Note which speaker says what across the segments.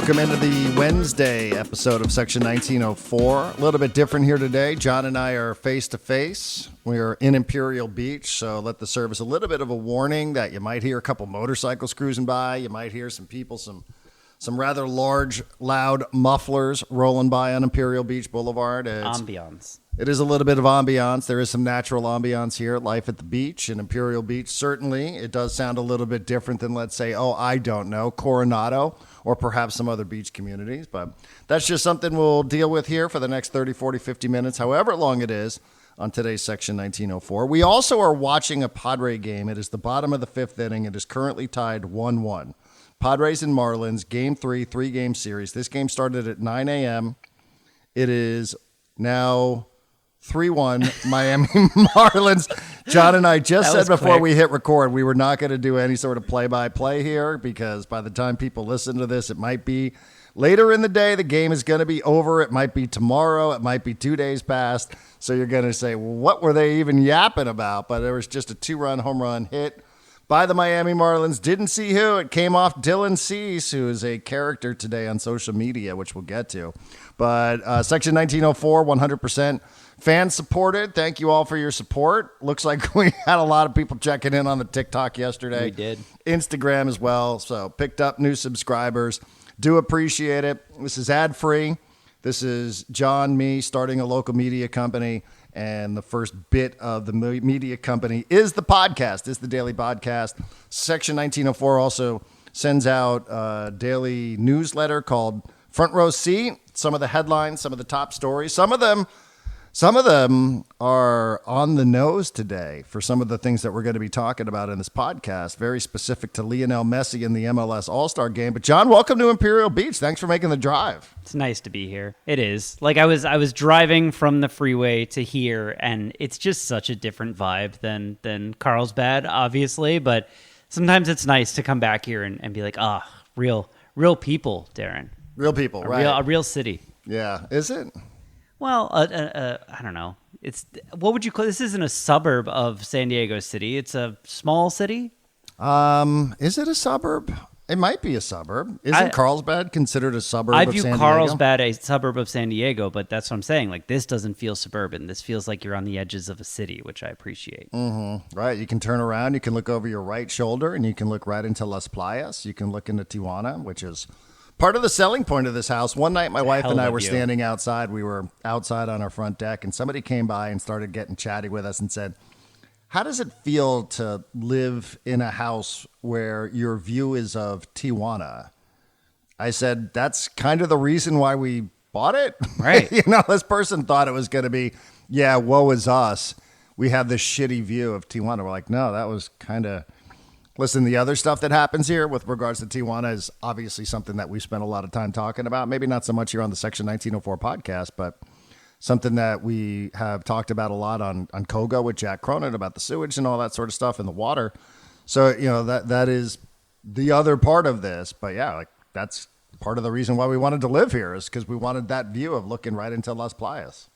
Speaker 1: Welcome into the Wednesday episode of Section 1904. A little bit different here today. John and I are face-to-face. We are in Imperial Beach, so let the service a little bit of a warning that you might hear a couple motorcycles cruising by. You might hear some people, some rather large, loud mufflers rolling by on Imperial Beach Boulevard.
Speaker 2: Ambiance.
Speaker 1: It is a little bit of ambiance. There is some natural ambiance here at Life at the Beach in Imperial Beach. Certainly, it does sound a little bit different than, let's say, I don't know, Coronado, or perhaps some other beach communities. But that's just something we'll deal with here for the next 30, 40, 50 minutes, however long it is, on today's Section 1904. We also are watching a Padre game. It is the bottom of the fifth inning. It is currently tied 1-1. Padres and Marlins, Game 3, three-game series. This game started at 9 a.m. It is now 3-1 Miami Marlins. John and I just said before
Speaker 2: quick.
Speaker 1: we hit record we were not going to do any sort of play-by-play here because by the time people listen to this, it might be later in the day. The game is going to be over. It might be tomorrow. It might be 2 days past. So you're going to say, well, what were they even yapping about? But there was just a two-run home run hit by the Miami Marlins. Didn't see who. It came off Dylan Cease, who is a character today on social media, which we'll get to. But Section 1904, 100% fan supported. Thank you all for your support. Looks like we had a lot of people checking in on the TikTok yesterday.
Speaker 2: We did.
Speaker 1: Instagram as well. So picked up new subscribers. Do appreciate it. This is ad-free. This is John, me, starting a local media company. And the first bit of the media company is the podcast, is the daily podcast. Section 1904 also sends out a daily newsletter called Front Row Seat. Some of the headlines, some of the top stories, some of them are on the nose today for some of the things that we're going to be talking about in this podcast, very specific to Lionel Messi in the MLS All-Star game. But John, welcome to Imperial Beach. Thanks for making the drive.
Speaker 2: It's nice to be here. It is. Like I was driving from the freeway to here, and it's just such a different vibe than Carlsbad, obviously. But sometimes it's nice to come back here and be like, real people, Darren.
Speaker 1: Real people, right?
Speaker 2: A real city.
Speaker 1: Yeah. Is it?
Speaker 2: Well, I don't know. What would you call this? Isn't a suburb of San Diego City. It's a small city.
Speaker 1: Is it a suburb? It might be a suburb. Isn't Carlsbad considered a suburb of San Diego?
Speaker 2: I view Carlsbad a suburb of San Diego, but that's what I'm saying. Like, this doesn't feel suburban. This feels like you're on the edges of a city, which I appreciate.
Speaker 1: Mm-hmm. Right. You can turn around. You can look over your right shoulder, and you can look right into Las Playas. You can look into Tijuana, which is part of the selling point of this house. One night, my wife and I were standing outside. We were outside on our front deck, and somebody came by and started getting chatty with us and said, how does it feel to live in a house where your view is of Tijuana? I said, that's kind of the reason why we bought it.
Speaker 2: Right.
Speaker 1: This person thought it was going to be, yeah, woe is us. We have this shitty view of Tijuana. We're like, no, that was kind of... Listen, the other stuff that happens here with regards to Tijuana is obviously something that we spent a lot of time talking about. Maybe not so much here on the Section 1904 podcast, but something that we have talked about a lot on Kogo with Jack Cronin about the sewage and all that sort of stuff in the water. So, that is the other part of this. But yeah, like that's part of the reason why we wanted to live here is because we wanted that view of looking right into Las Playas.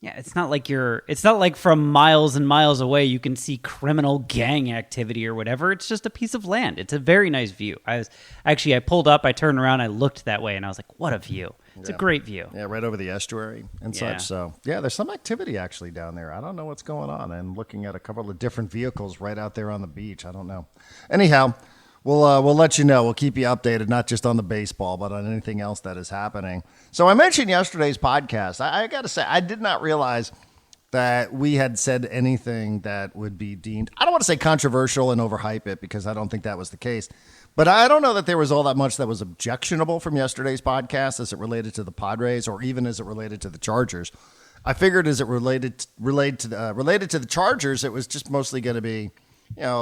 Speaker 2: Yeah, it's not like from miles and miles away you can see criminal gang activity or whatever. It's just a piece of land. It's a very nice view. I pulled up, I turned around, I looked that way, and I was like, what a view. It's a great view.
Speaker 1: Yeah, right over the estuary and such. So, yeah, there's some activity actually down there. I don't know what's going on. And looking at a couple of different vehicles right out there on the beach. I don't know. Anyhow, we'll let you know. We'll keep you updated, not just on the baseball, but on anything else that is happening. So I mentioned yesterday's podcast. I got to say, I did not realize that we had said anything that would be deemed, I don't want to say controversial and overhype it because I don't think that was the case. But I don't know that there was all that much that was objectionable from yesterday's podcast as it related to the Padres or even as it related to the Chargers. I figured as it related to the Chargers, it was just mostly going to be,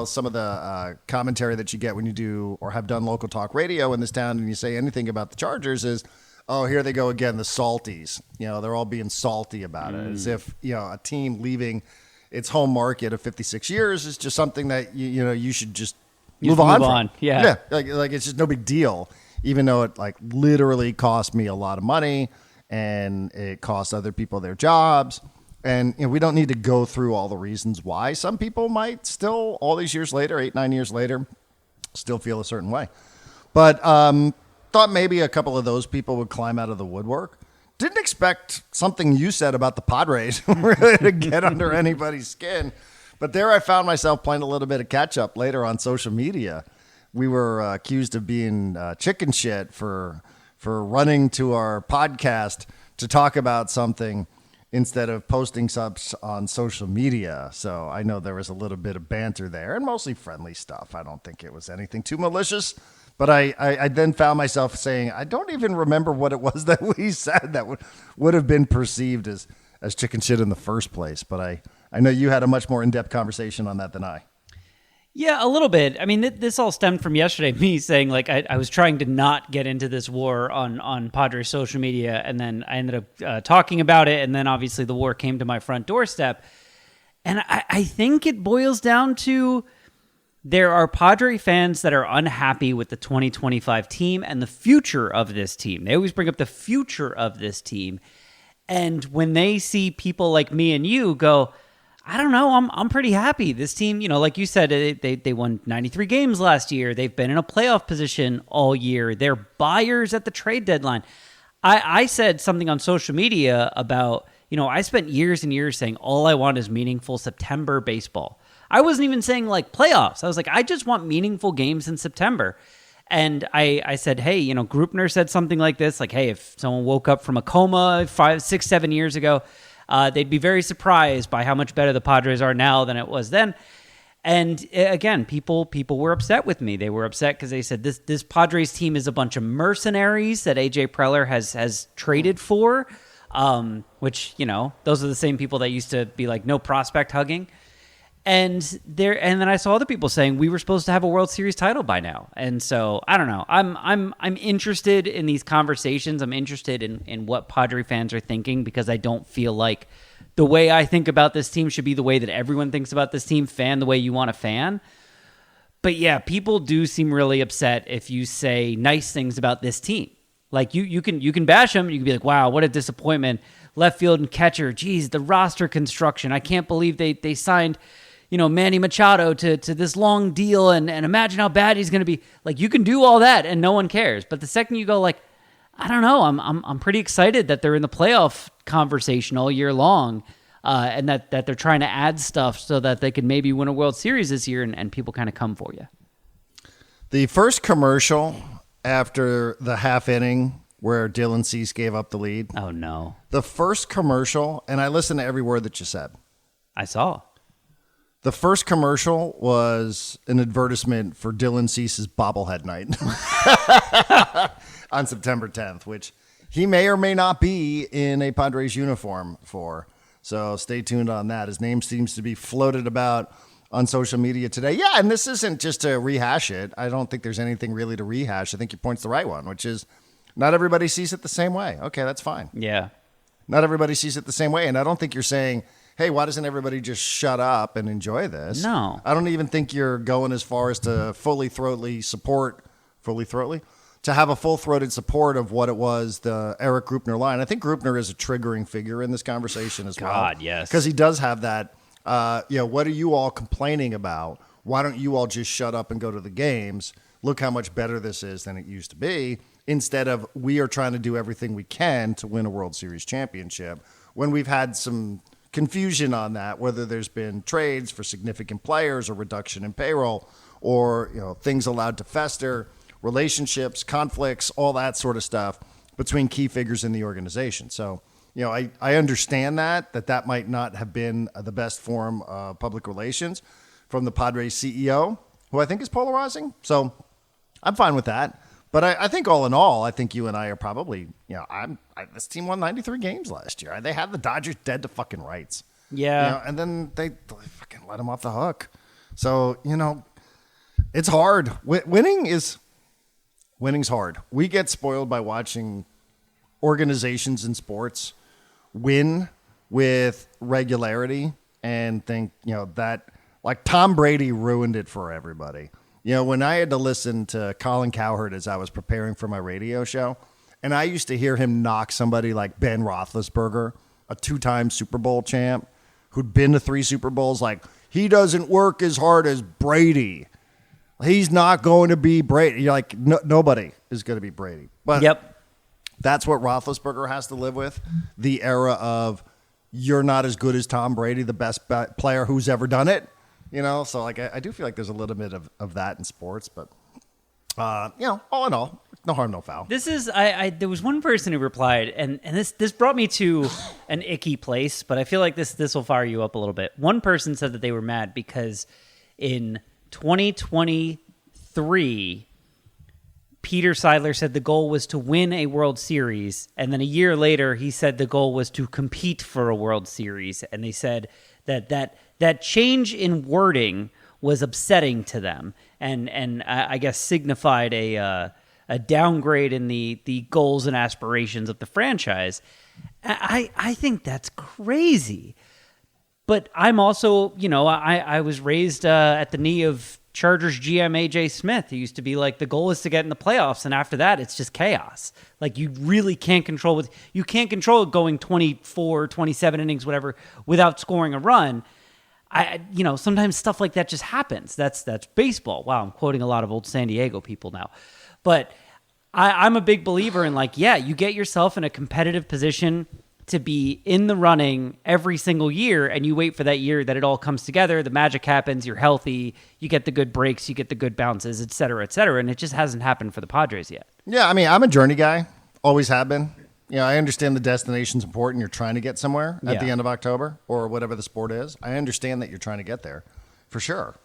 Speaker 1: some of the commentary that you get when you do or have done local talk radio in this town and you say anything about the Chargers is, oh, here they go again, the salties. They're all being salty about it as if, a team leaving its home market of 56 years is just something that, you should just move on.
Speaker 2: Yeah.
Speaker 1: Like it's just no big deal, even though it like literally cost me a lot of money and it cost other people their jobs. And we don't need to go through all the reasons why. Some people might still, all these years later, 8-9 years later, still feel a certain way. But thought maybe a couple of those people would climb out of the woodwork. Didn't expect something you said about the Padres really to get under anybody's skin. But there I found myself playing a little bit of catch up later on social media. We were accused of being chicken shit for running to our podcast to talk about something instead of posting subs on social media. So I know there was a little bit of banter there and mostly friendly stuff. I don't think it was anything too malicious. But I then found myself saying, I don't even remember what it was that we said that would have been perceived as chicken shit in the first place. But I know you had a much more in-depth conversation on that than I.
Speaker 2: Yeah, a little bit. I mean, this all stemmed from yesterday, me saying, like, I was trying to not get into this war on Padres social media, and then I ended up talking about it, and then obviously the war came to my front doorstep. And I think it boils down to there are Padre fans that are unhappy with the 2025 team and the future of this team. They always bring up the future of this team. And when they see people like me and you go, I don't know, I'm pretty happy. This team, like you said, they won 93 games last year. They've been in a playoff position all year. They're buyers at the trade deadline. I said something on social media about, I spent years and years saying all I want is meaningful September baseball. I wasn't even saying like playoffs. I was like, I just want meaningful games in September. And I said, hey, Grupner said something like this, like, hey, if someone woke up from a coma 5, 6, 7 years ago, they'd be very surprised by how much better the Padres are now than it was then. And again, people were upset with me. They were upset because they said this Padres team is a bunch of mercenaries that AJ Preller has traded for, which, those are the same people that used to be like, no prospect hugging. And then I saw other people saying we were supposed to have a World Series title by now. And so I don't know. I'm interested in these conversations. I'm interested in what Padre fans are thinking, because I don't feel like the way I think about this team should be the way that everyone thinks about this team. Fan the way you want to fan. But yeah, people do seem really upset if you say nice things about this team. Like you can bash them. You can be like, wow, what a disappointment. Left field and catcher. Geez, the roster construction. I can't believe they signed Manny Machado to this long deal, and imagine how bad he's going to be. Like, you can do all that and no one cares. But the second you go like, I don't know, I'm pretty excited that they're in the playoff conversation all year long, and that they're trying to add stuff so that they can maybe win a World Series this year, and people kind of come for you.
Speaker 1: The first commercial after the half inning where Dylan Cease gave up the lead.
Speaker 2: Oh, no.
Speaker 1: The first commercial, and I listened to every word that you said.
Speaker 2: I saw.
Speaker 1: The first commercial was an advertisement for Dylan Cease's bobblehead night on September 10th, which he may or may not be in a Padres uniform for. So stay tuned on that. His name seems to be floated about on social media today. Yeah, and this isn't just to rehash it. I don't think there's anything really to rehash. I think your point's the right one, which is not everybody sees it the same way. Okay, that's fine.
Speaker 2: Yeah.
Speaker 1: Not everybody sees it the same way. And I don't think you're saying, hey, why doesn't everybody just shut up and enjoy this?
Speaker 2: No.
Speaker 1: I don't even think you're going as far as to have a full-throated support of what it was, the Eric Grupner line. I think Grupner is a triggering figure in this conversation as well.
Speaker 2: God, yes.
Speaker 1: Because he does have that, what are you all complaining about? Why don't you all just shut up and go to the games? Look how much better this is than it used to be, instead of we are trying to do everything we can to win a World Series championship, when we've had some confusion on that, whether there's been trades for significant players or reduction in payroll, or things allowed to fester, relationships, conflicts, all that sort of stuff between key figures in the organization. So, I understand that might not have been the best form of public relations from the Padres CEO, who I think is polarizing. So I'm fine with that. But I think all in all, I think you and I are probably, this team won 93 games last year. They had the Dodgers dead to fucking rights.
Speaker 2: Yeah.
Speaker 1: And then they fucking let them off the hook. So, it's hard. Winning's hard. We get spoiled by watching organizations in sports win with regularity and think, that like Tom Brady ruined it for everybody. When I had to listen to Colin Cowherd as I was preparing for my radio show, and I used to hear him knock somebody like Ben Roethlisberger, a 2-time Super Bowl champ, who'd been to 3 Super Bowls, like, he doesn't work as hard as Brady. He's not going to be Brady. You're like, nobody is going to be Brady. But that's what Roethlisberger has to live with. The era of you're not as good as Tom Brady, the best player who's ever done it. So like I do feel like there's a little bit of that in sports, but all in all, no harm, no foul.
Speaker 2: This is there was one person who replied, and this brought me to an icky place, but I feel like this will fire you up a little bit. One person said that they were mad because in 2023, Peter Seidler said the goal was to win a World Series, and then a year later he said the goal was to compete for a World Series, and they said that change in wording was upsetting to them, and I guess signified a downgrade in the goals and aspirations of the franchise. I think that's crazy. But I'm also, I was raised at the knee of Chargers GM A.J. Smith. He used to be like, the goal is to get in the playoffs, and after that, it's just chaos. Like, you really can't control it. You can't control it going 24, 27 innings, whatever, without scoring a run. Sometimes stuff like that just happens. That's baseball. Wow, I'm quoting a lot of old San Diego people now. But I'm a big believer in, you get yourself in a competitive position to be in the running every single year, and you wait for that year that it all comes together, the magic happens, you're healthy, you get the good breaks, you get the good bounces, et cetera, and it just hasn't happened for the Padres yet.
Speaker 1: Yeah, I mean, I'm a journey guy, always have been. I understand the destination's important. You're trying to get somewhere at the end of October or whatever the sport is. I understand that you're trying to get there, for sure.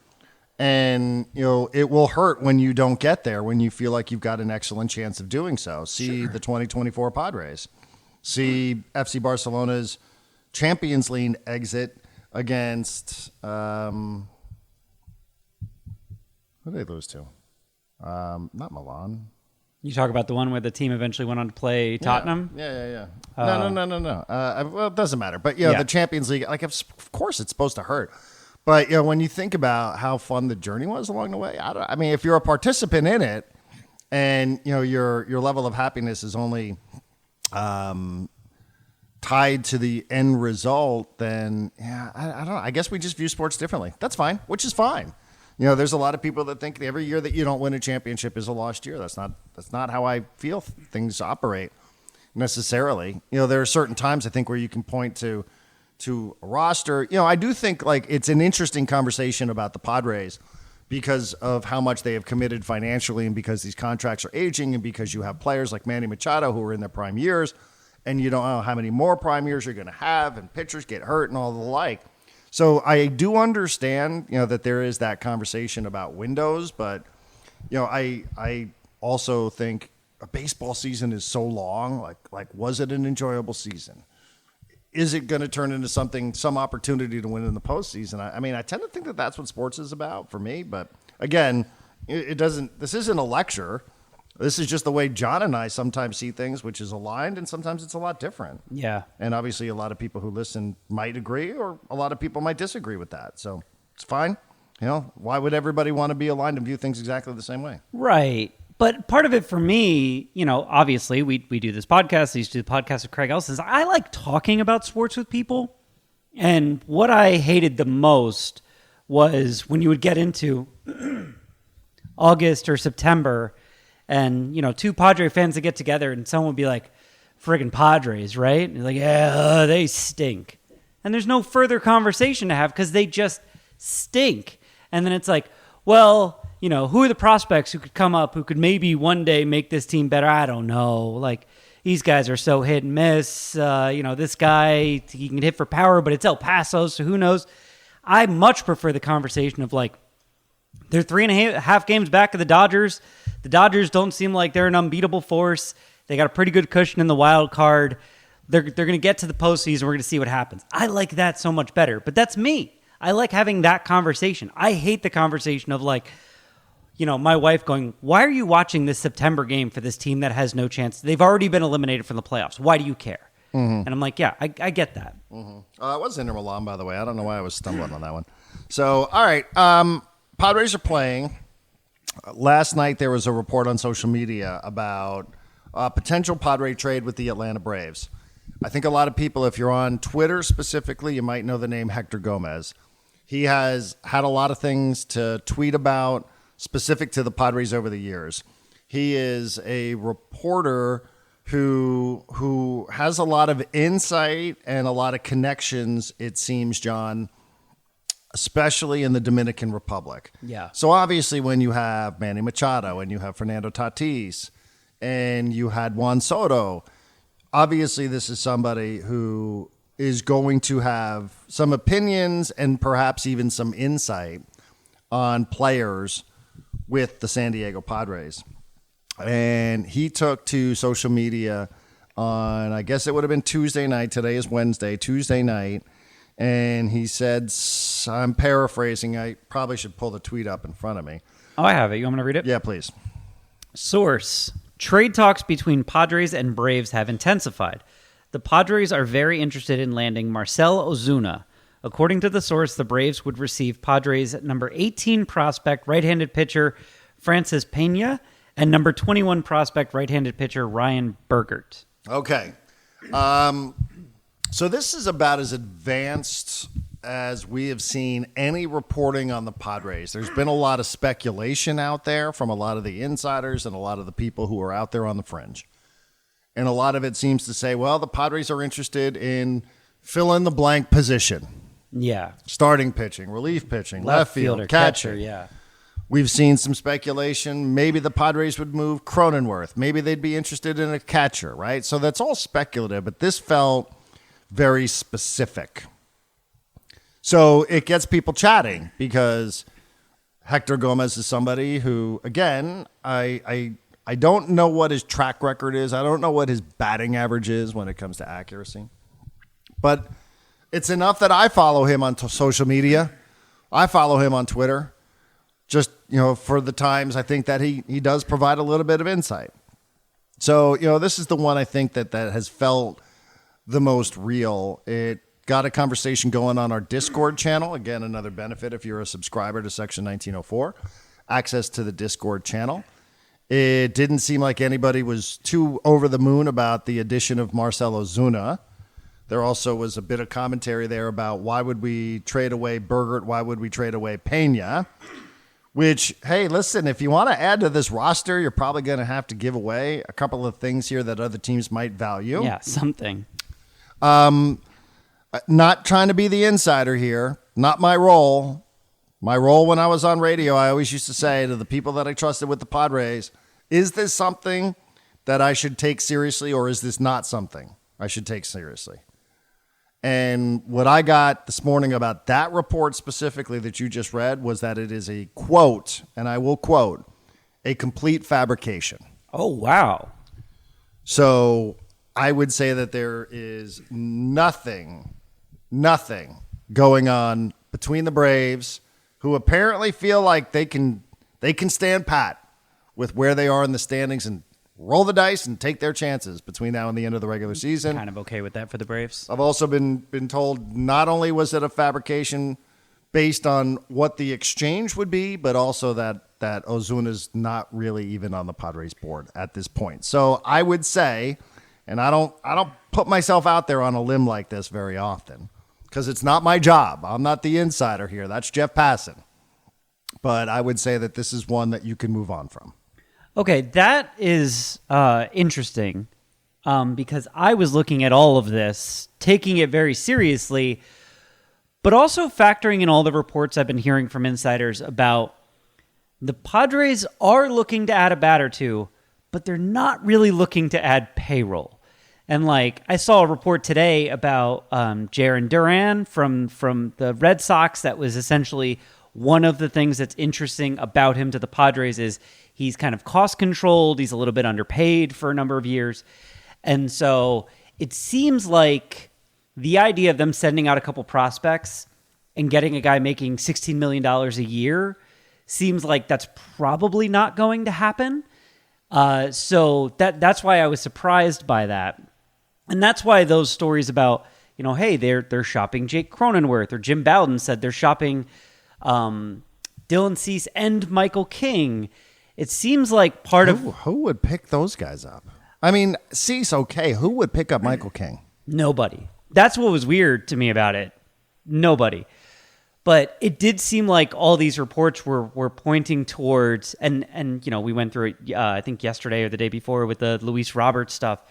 Speaker 1: And, it will hurt when you don't get there, when you feel like you've got an excellent chance of doing so. See the 2024 Padres. See FC Barcelona's Champions League exit against who did they lose to? Not Milan.
Speaker 2: You talk about the one where the team eventually went on to play Tottenham?
Speaker 1: Yeah. No. Well, it doesn't matter. But, the Champions League, of course it's supposed to hurt. But, when you think about how fun the journey was along the way, I mean, if you're a participant in it and, your level of happiness is only tied to the end result, then, I don't know. I guess we just view sports differently. That's fine, which is fine. There's a lot of people that think every year that you don't win a championship is a lost year. That's not how I feel things operate necessarily. There are certain times I think where you can point to a roster. I do think it's an interesting conversation about the Padres because of how much they have committed financially and because these contracts are aging and because you have players like Manny Machado who are in their prime years and you don't know how many more prime years you're going to have and pitchers get hurt and all the like. So I do understand, that there is that conversation about windows, but, I also think a baseball season is so long. Like, was it an enjoyable season? Is it going to turn into some opportunity to win in the postseason? I mean, I tend to think that that's what sports is about for me. But again, it doesn't. This isn't a lecture. This is just the way John and I sometimes see things, which is aligned, and sometimes it's a lot different.
Speaker 2: Yeah.
Speaker 1: And obviously, a lot of people who listen might agree, or a lot of people might disagree with that. So it's fine. Why would everybody want to be aligned and view things exactly the same way?
Speaker 2: Right. But part of it for me, obviously, we do this podcast. I used to do the podcast with Craig Elson. I like talking about sports with people. And what I hated the most was when you would get into August or September and, two Padre fans would get together and someone would be like, friggin' Padres, right? And you're like, yeah, they stink. And there's no further conversation to have because they just stink. And then it's like, well, who are the prospects who could come up, who could maybe one day make this team better? I don't know. Like, these guys are so hit and miss. This guy, he can hit for power, but it's El Paso, so who knows? I much prefer the conversation of, they're 3.5 games back of the Dodgers. The Dodgers don't seem like they're an unbeatable force. They got a pretty good cushion in the wild card. They're going to get to the postseason. We're going to see what happens. I like that so much better, but that's me. I like having that conversation. I hate the conversation of my wife going, why are you watching this September game for this team that has no chance? They've already been eliminated from the playoffs. Why do you care? Mm-hmm. And I'm like, yeah, I get that.
Speaker 1: Mm-hmm. It was Inter Milan, by the way. I don't know why I was stumbling on that one. So, all right. Padres are playing. Last night there was a report on social media about a potential Padre trade with the Atlanta Braves. I think a lot of people, if you're on Twitter specifically, you might know the name Hector Gomez. He has had a lot of things to tweet about, specific to the Padres over the years. He is a reporter who has a lot of insight and a lot of connections, it seems, John, especially in the Dominican Republic.
Speaker 2: Yeah.
Speaker 1: So obviously when you have Manny Machado and you have Fernando Tatis and you had Juan Soto, obviously this is somebody who is going to have some opinions and perhaps even some insight on players with the San Diego Padres. And he took to social media on, I guess it would have been Tuesday night. Today is Wednesday, Tuesday night. And he said, I'm paraphrasing. I probably should pull the tweet up in front of me.
Speaker 2: Oh, I have it. You want me to read it?
Speaker 1: Yeah, please.
Speaker 2: Source: trade talks between Padres and Braves have intensified. The Padres are very interested in landing Marcell Ozuna. According to the source, the Braves would receive Padres number 18 prospect right-handed pitcher Francis Pena and number 21 prospect right-handed pitcher Ryan Bergert.
Speaker 1: Okay. So this is about as advanced as we have seen any reporting on the Padres. There's been a lot of speculation out there from a lot of the insiders and a lot of the people who are out there on the fringe. And a lot of it seems to say, well, the Padres are interested in fill-in-the-blank position.
Speaker 2: Yeah.
Speaker 1: Starting pitching, relief pitching, left field, catcher.
Speaker 2: Yeah.
Speaker 1: We've seen some speculation. Maybe the Padres would move Cronenworth. Maybe they'd be interested in a catcher, right? So that's all speculative, but this felt very specific. So it gets people chatting because Hector Gomez is somebody who, again, I don't know what his track record is. I don't know what his batting average is when it comes to accuracy. But it's enough that I follow him on social media. I follow him on Twitter. Just, for the times I think that he does provide a little bit of insight. So, this is the one I think that has felt the most real. It got a conversation going on our Discord channel. Again, another benefit if you're a subscriber to Section 1904, access to the Discord channel. It didn't seem like anybody was too over the moon about the addition of Marcell Ozuna. There also was a bit of commentary there about why would we trade away Bergert? Why would we trade away Pena? Which, hey, listen, if you want to add to this roster, you're probably going to have to give away a couple of things here that other teams might value.
Speaker 2: Yeah, something.
Speaker 1: Not trying to be the insider here. Not my role. My role when I was on radio, I always used to say to the people that I trusted with the Padres, is this something that I should take seriously or is this not something I should take seriously? And what I got this morning about that report specifically that you just read was that it is a quote, and I will quote, a complete fabrication.
Speaker 2: Oh, wow.
Speaker 1: So I would say that there is nothing going on between the Braves, who apparently feel like they can stand pat with where they are in the standings and roll the dice and take their chances between now and the end of the regular season.
Speaker 2: Kind of okay with that for the Braves.
Speaker 1: I've also been told not only was it a fabrication based on what the exchange would be, but also that Ozuna's not really even on the Padres board at this point. So I would say, and I don't put myself out there on a limb like this very often because it's not my job. I'm not the insider here. That's Jeff Passan. But I would say that this is one that you can move on from.
Speaker 2: Okay, that is interesting because I was looking at all of this, taking it very seriously, but also factoring in all the reports I've been hearing from insiders about the Padres are looking to add a bat or two, but they're not really looking to add payroll. And I saw a report today about Jarren Duran from the Red Sox that was essentially one of the things that's interesting about him to the Padres is he's kind of cost-controlled. He's a little bit underpaid for a number of years. And so it seems like the idea of them sending out a couple prospects and getting a guy making $16 million a year seems like that's probably not going to happen. So that's why I was surprised by that. And that's why those stories about, hey, they're shopping Jake Cronenworth, or Jim Bowden said they're shopping Dylan Cease and Michael King. It seems like part of...
Speaker 1: Who would pick those guys up? I mean, Cease, okay. Who would pick up Michael King?
Speaker 2: Nobody. That's what was weird to me about it. Nobody. But it did seem like all these reports were pointing towards, and we went through it, I think yesterday or the day before with the Luis Roberts stuff.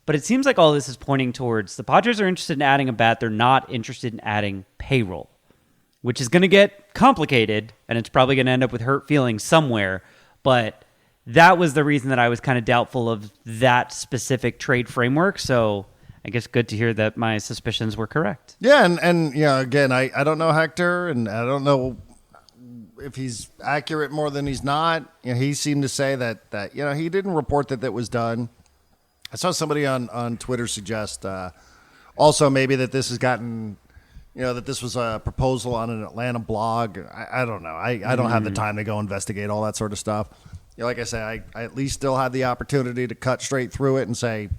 Speaker 2: But it seems like all this is pointing towards the Padres are interested in adding a bat. They're not interested in adding payroll, which is going to get complicated, and it's probably going to end up with hurt feelings somewhere. But that was the reason that I was kind of doubtful of that specific trade framework. So I guess good to hear that my suspicions were correct.
Speaker 1: Yeah, and again, I don't know Hector, and I don't know if he's accurate more than he's not. He seemed to say that he didn't report that was done. I saw somebody on Twitter suggest also maybe that this has gotten, that this was a proposal on an Atlanta blog. I don't know. I don't have the time to go investigate all that sort of stuff. Like I say, I at least still had the opportunity to cut straight through it and say,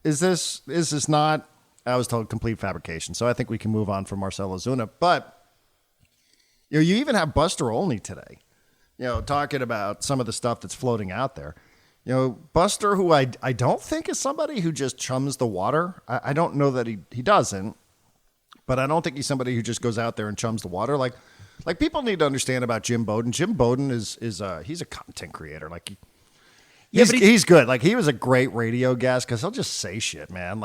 Speaker 1: is this not? I was told complete fabrication. So I think we can move on from Marcell Ozuna. But you even have Buster Olney today, talking about some of the stuff that's floating out there. Buster, who I don't think is somebody who just chums the water. I don't know that he doesn't, but I don't think he's somebody who just goes out there and chums the water. Like people need to understand about Jim Bowden. Jim Bowden is he's a content creator. He's good. Like, he was a great radio guest because he'll just say shit, man.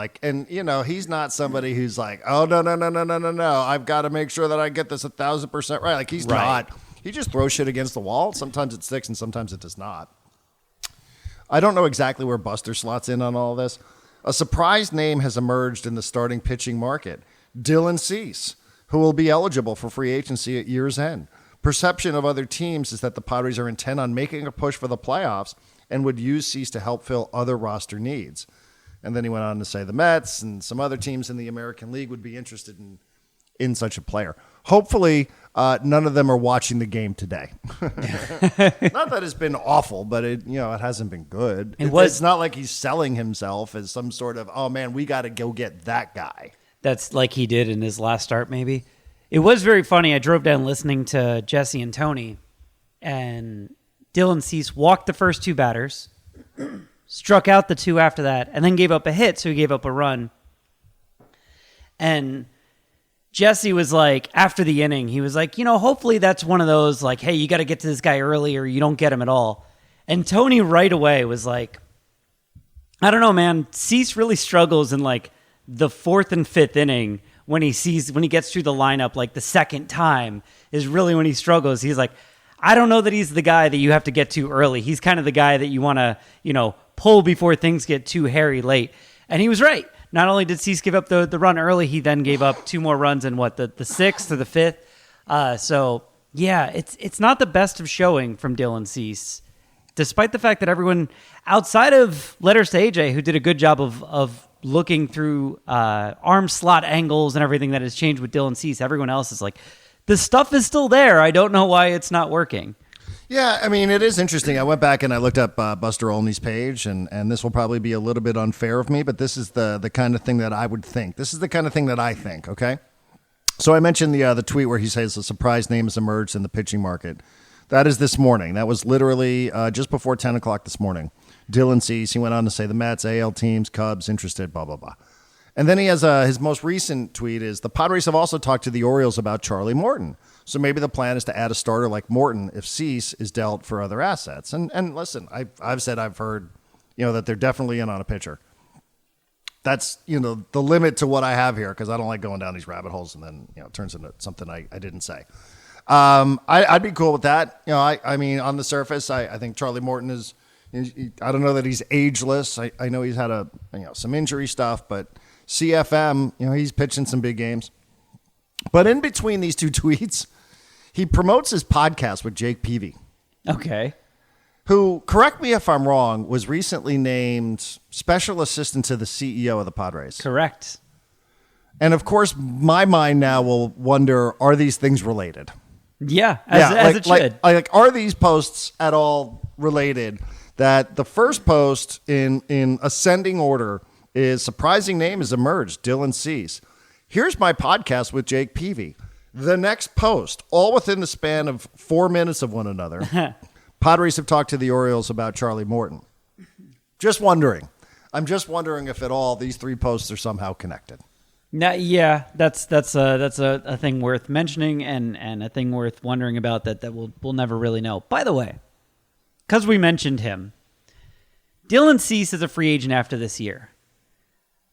Speaker 1: He's not somebody who's like, oh, no. I've got to make sure that I get this 1,000% right. Like, he's not. He just throws shit against the wall. Sometimes it sticks and sometimes it does not. I don't know exactly where Buster slots in on all this. A surprise name has emerged in the starting pitching market. Dylan Cease, who will be eligible for free agency at year's end. Perception of other teams is that the Padres are intent on making a push for the playoffs and would use Cease to help fill other roster needs. And then he went on to say the Mets and some other teams in the American League would be interested in such a player. Hopefully, none of them are watching the game today. Not that it's been awful, but it hasn't been good. It's not like he's selling himself as some sort of, oh man, we got to go get that guy.
Speaker 2: That's like he did in his last start, maybe. It was very funny. I drove down listening to Jesse and Tony, and Dylan Cease walked the first two batters, struck out the two after that, and then gave up a hit, so he gave up a run. And Jesse was like, after the inning, he was like, hopefully that's one of those, like, hey, you got to get to this guy early or you don't get him at all. And Tony right away was like, I don't know, man. Cease really struggles in the fourth and fifth inning when he gets through the lineup, like the second time is really when he struggles. He's like, I don't know that he's the guy that you have to get to early. He's kind of the guy that you want to, pull before things get too hairy late. And he was right. Not only did Cease give up the run early, he then gave up two more runs in the sixth or the fifth. So yeah, it's not the best of showing from Dylan Cease, despite the fact that everyone outside of letters to AJ, who did a good job of looking through arm slot angles and everything that has changed with Dylan Cease, everyone else is like, the stuff is still there. I don't know why it's not working.
Speaker 1: Yeah, I mean, it is interesting. I went back and I looked up Buster Olney's page, and this will probably be a little bit unfair of me, but this is the kind of thing that I would think. This is the kind of thing that I think, okay? So I mentioned the tweet where he says a surprise name has emerged in the pitching market. That is this morning. That was literally just before 10 o'clock this morning. Dylan Cease, he went on to say the Mets, AL teams, Cubs, interested, blah, blah, blah. And then he has his most recent tweet is, the Padres have also talked to the Orioles about Charlie Morton. So maybe the plan is to add a starter like Morton if Cease is dealt for other assets. And listen, I've heard, that they're definitely in on a pitcher. That's, the limit to what I have here, because I don't like going down these rabbit holes and then, it turns into something I didn't say. I'd be cool with that. I mean, on the surface, I think Charlie Morton is, I don't know that he's ageless. I know he's had some injury stuff, but CFM, he's pitching some big games. But in between these two tweets, he promotes his podcast with Jake Peavy.
Speaker 2: Okay.
Speaker 1: Who, correct me if I'm wrong, was recently named special assistant to the CEO of the Padres.
Speaker 2: Correct.
Speaker 1: And of course, my mind now will wonder, are these things related?
Speaker 2: Yeah, as it should.
Speaker 1: Are these posts at all related? That the first post in ascending order is surprising name has emerged, Dylan Cease. Here's my podcast with Jake Peavy. The next post, all within the span of 4 minutes of one another, Padres have talked to the Orioles about Charlie Morton. Just wondering. I'm just wondering if at all these three posts are somehow connected.
Speaker 2: Now, yeah, that's a thing worth mentioning and a thing worth wondering about that we'll never really know. By the way, because we mentioned him, Dylan Cease is a free agent after this year.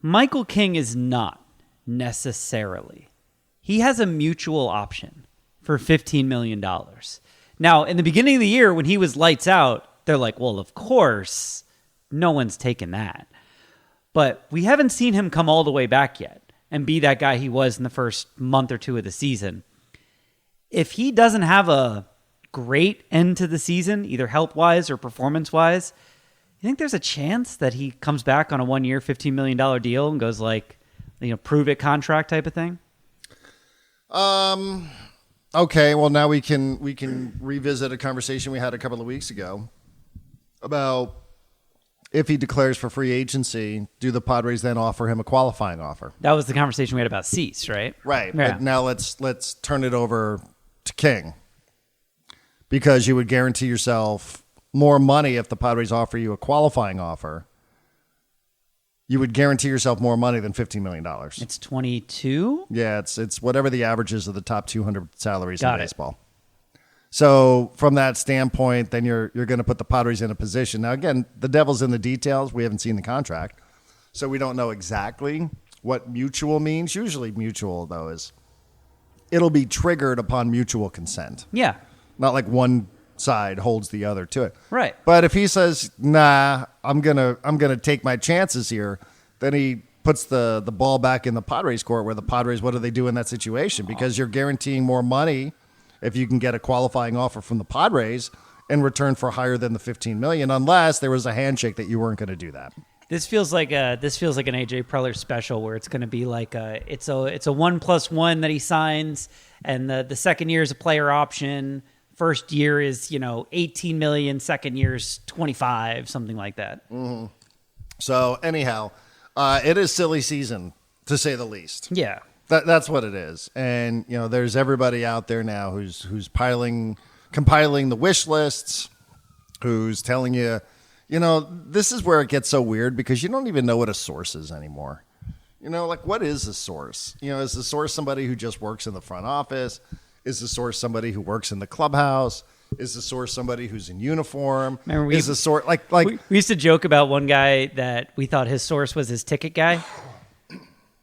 Speaker 2: Michael King is not necessarily. He has a mutual option for $15 million. Now, in the beginning of the year, when he was lights out, they're like, well, of course, no one's taken that. But we haven't seen him come all the way back yet and be that guy he was in the first month or two of the season. If he doesn't have a great end to the season, either health-wise or performance-wise, you think there's a chance that he comes back on a 1-year, $15 million deal and goes like, prove it contract type of thing?
Speaker 1: Okay, well now we can revisit a conversation we had a couple of weeks ago about if he declares for free agency, do the Padres then offer him a qualifying offer?
Speaker 2: That was the conversation we had about Cease, right?
Speaker 1: Right.
Speaker 2: Yeah.
Speaker 1: But now let's turn it over to King, because you would guarantee yourself more money if the Padres offer you a qualifying offer. You would guarantee yourself more money than $15 million.
Speaker 2: It's 22?
Speaker 1: Yeah, it's whatever the averages of the top 200 salaries
Speaker 2: Got
Speaker 1: in
Speaker 2: it.
Speaker 1: baseball. So from that standpoint, then you're going to put the Padres in a position. Now, again, the devil's in the details. We haven't seen the contract, so we don't know exactly what mutual means. Usually mutual, though, is it'll be triggered upon mutual consent.
Speaker 2: Yeah.
Speaker 1: Not like one side holds the other to it.
Speaker 2: Right.
Speaker 1: But if he says, nah, I'm gonna take my chances here, then he puts the ball back in the Padres court, where the Padres, what do they do in that situation? Because you're guaranteeing more money if you can get a qualifying offer from the Padres in return for higher than the $15 million, unless there was a handshake that you weren't going to do that.
Speaker 2: This feels like an AJ Preller special, where it's going to be like it's a 1+1 that he signs, and the second year is a player option. First year is 18 million. Second year's 25, something like that.
Speaker 1: Mm-hmm. So anyhow, it is silly season to say the least.
Speaker 2: Yeah.
Speaker 1: That's what it is. And, there's everybody out there now who's compiling the wish lists, who's telling you, this is where it gets so weird, because you don't even know what a source is anymore. What is a source? Is the source somebody who just works in the front office? Is the source somebody who works in the clubhouse? Is the source somebody who's in uniform?
Speaker 2: Remember
Speaker 1: is the source
Speaker 2: we used to joke about one guy that we thought his source was his ticket guy.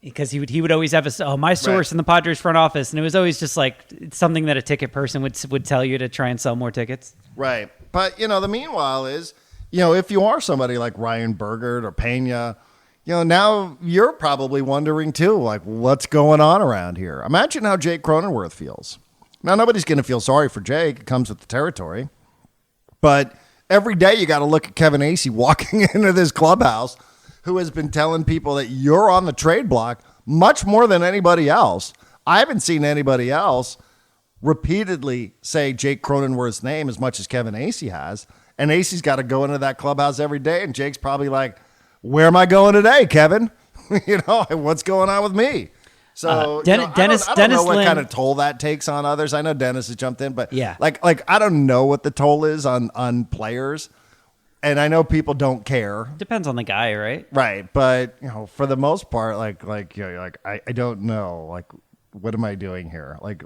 Speaker 2: Because he would always have my source in the Padres front office, and it was always just like something that a ticket person would tell you to try and sell more tickets.
Speaker 1: Right, but the meanwhile is if you are somebody like Ryan Burgert or Pena, now you're probably wondering too, like, what's going on around here? Imagine how Jake Cronenworth feels. Now nobody's going to feel sorry for Jake; it comes with the territory. But every day you got to look at Kevin Acee walking into this clubhouse, who has been telling people that you're on the trade block much more than anybody else. I haven't seen anybody else repeatedly say Jake Cronenworth's name as much as Kevin Acee has. And Acee's got to go into that clubhouse every day, and Jake's probably like, where am I going today, Kevin? What's going on with me? So
Speaker 2: Dennis
Speaker 1: I don't know what
Speaker 2: Lynn,
Speaker 1: kind of toll that takes on others. I know Dennis has jumped in, but
Speaker 2: yeah,
Speaker 1: like I don't know what the toll is on players. And I know people don't care.
Speaker 2: Depends on the guy, right?
Speaker 1: Right, but for the most part, I don't know. Like, what am I doing here? Like,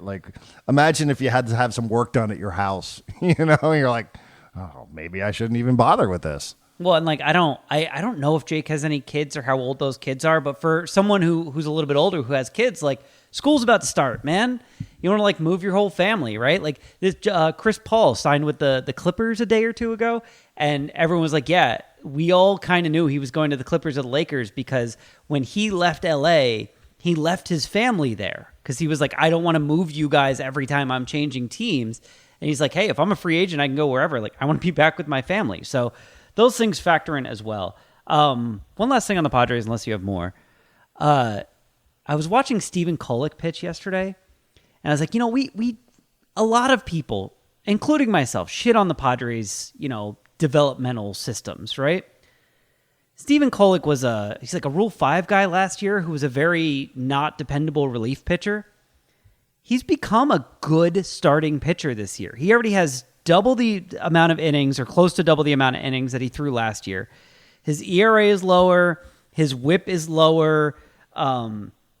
Speaker 1: imagine if you had to have some work done at your house. And you're like, oh, maybe I shouldn't even bother with this.
Speaker 2: Well, and I don't know if Jake has any kids or how old those kids are, but for someone who's a little bit older who has kids, like, school's about to start, man. You want to move your whole family, right? Like this, Chris Paul signed with the Clippers a day or two ago, and everyone was like, yeah, we all kind of knew he was going to the Clippers or the Lakers, because when he left LA, he left his family there, because he was like, I don't want to move you guys every time I'm changing teams. And he's like, hey, if I'm a free agent, I can go wherever. Like, I want to be back with my family. So those things factor in as well. One last thing on the Padres, unless you have more. I was watching Stephen Kolek pitch yesterday, and I was like, we a lot of people, including myself, shit on the Padres, developmental systems, right? Stephen Kolek he's like a Rule 5 guy last year who was a very not dependable relief pitcher. He's become a good starting pitcher this year. He already has double the amount of innings, or close to double the amount of innings that he threw last year. His ERA is lower. His WHIP is lower.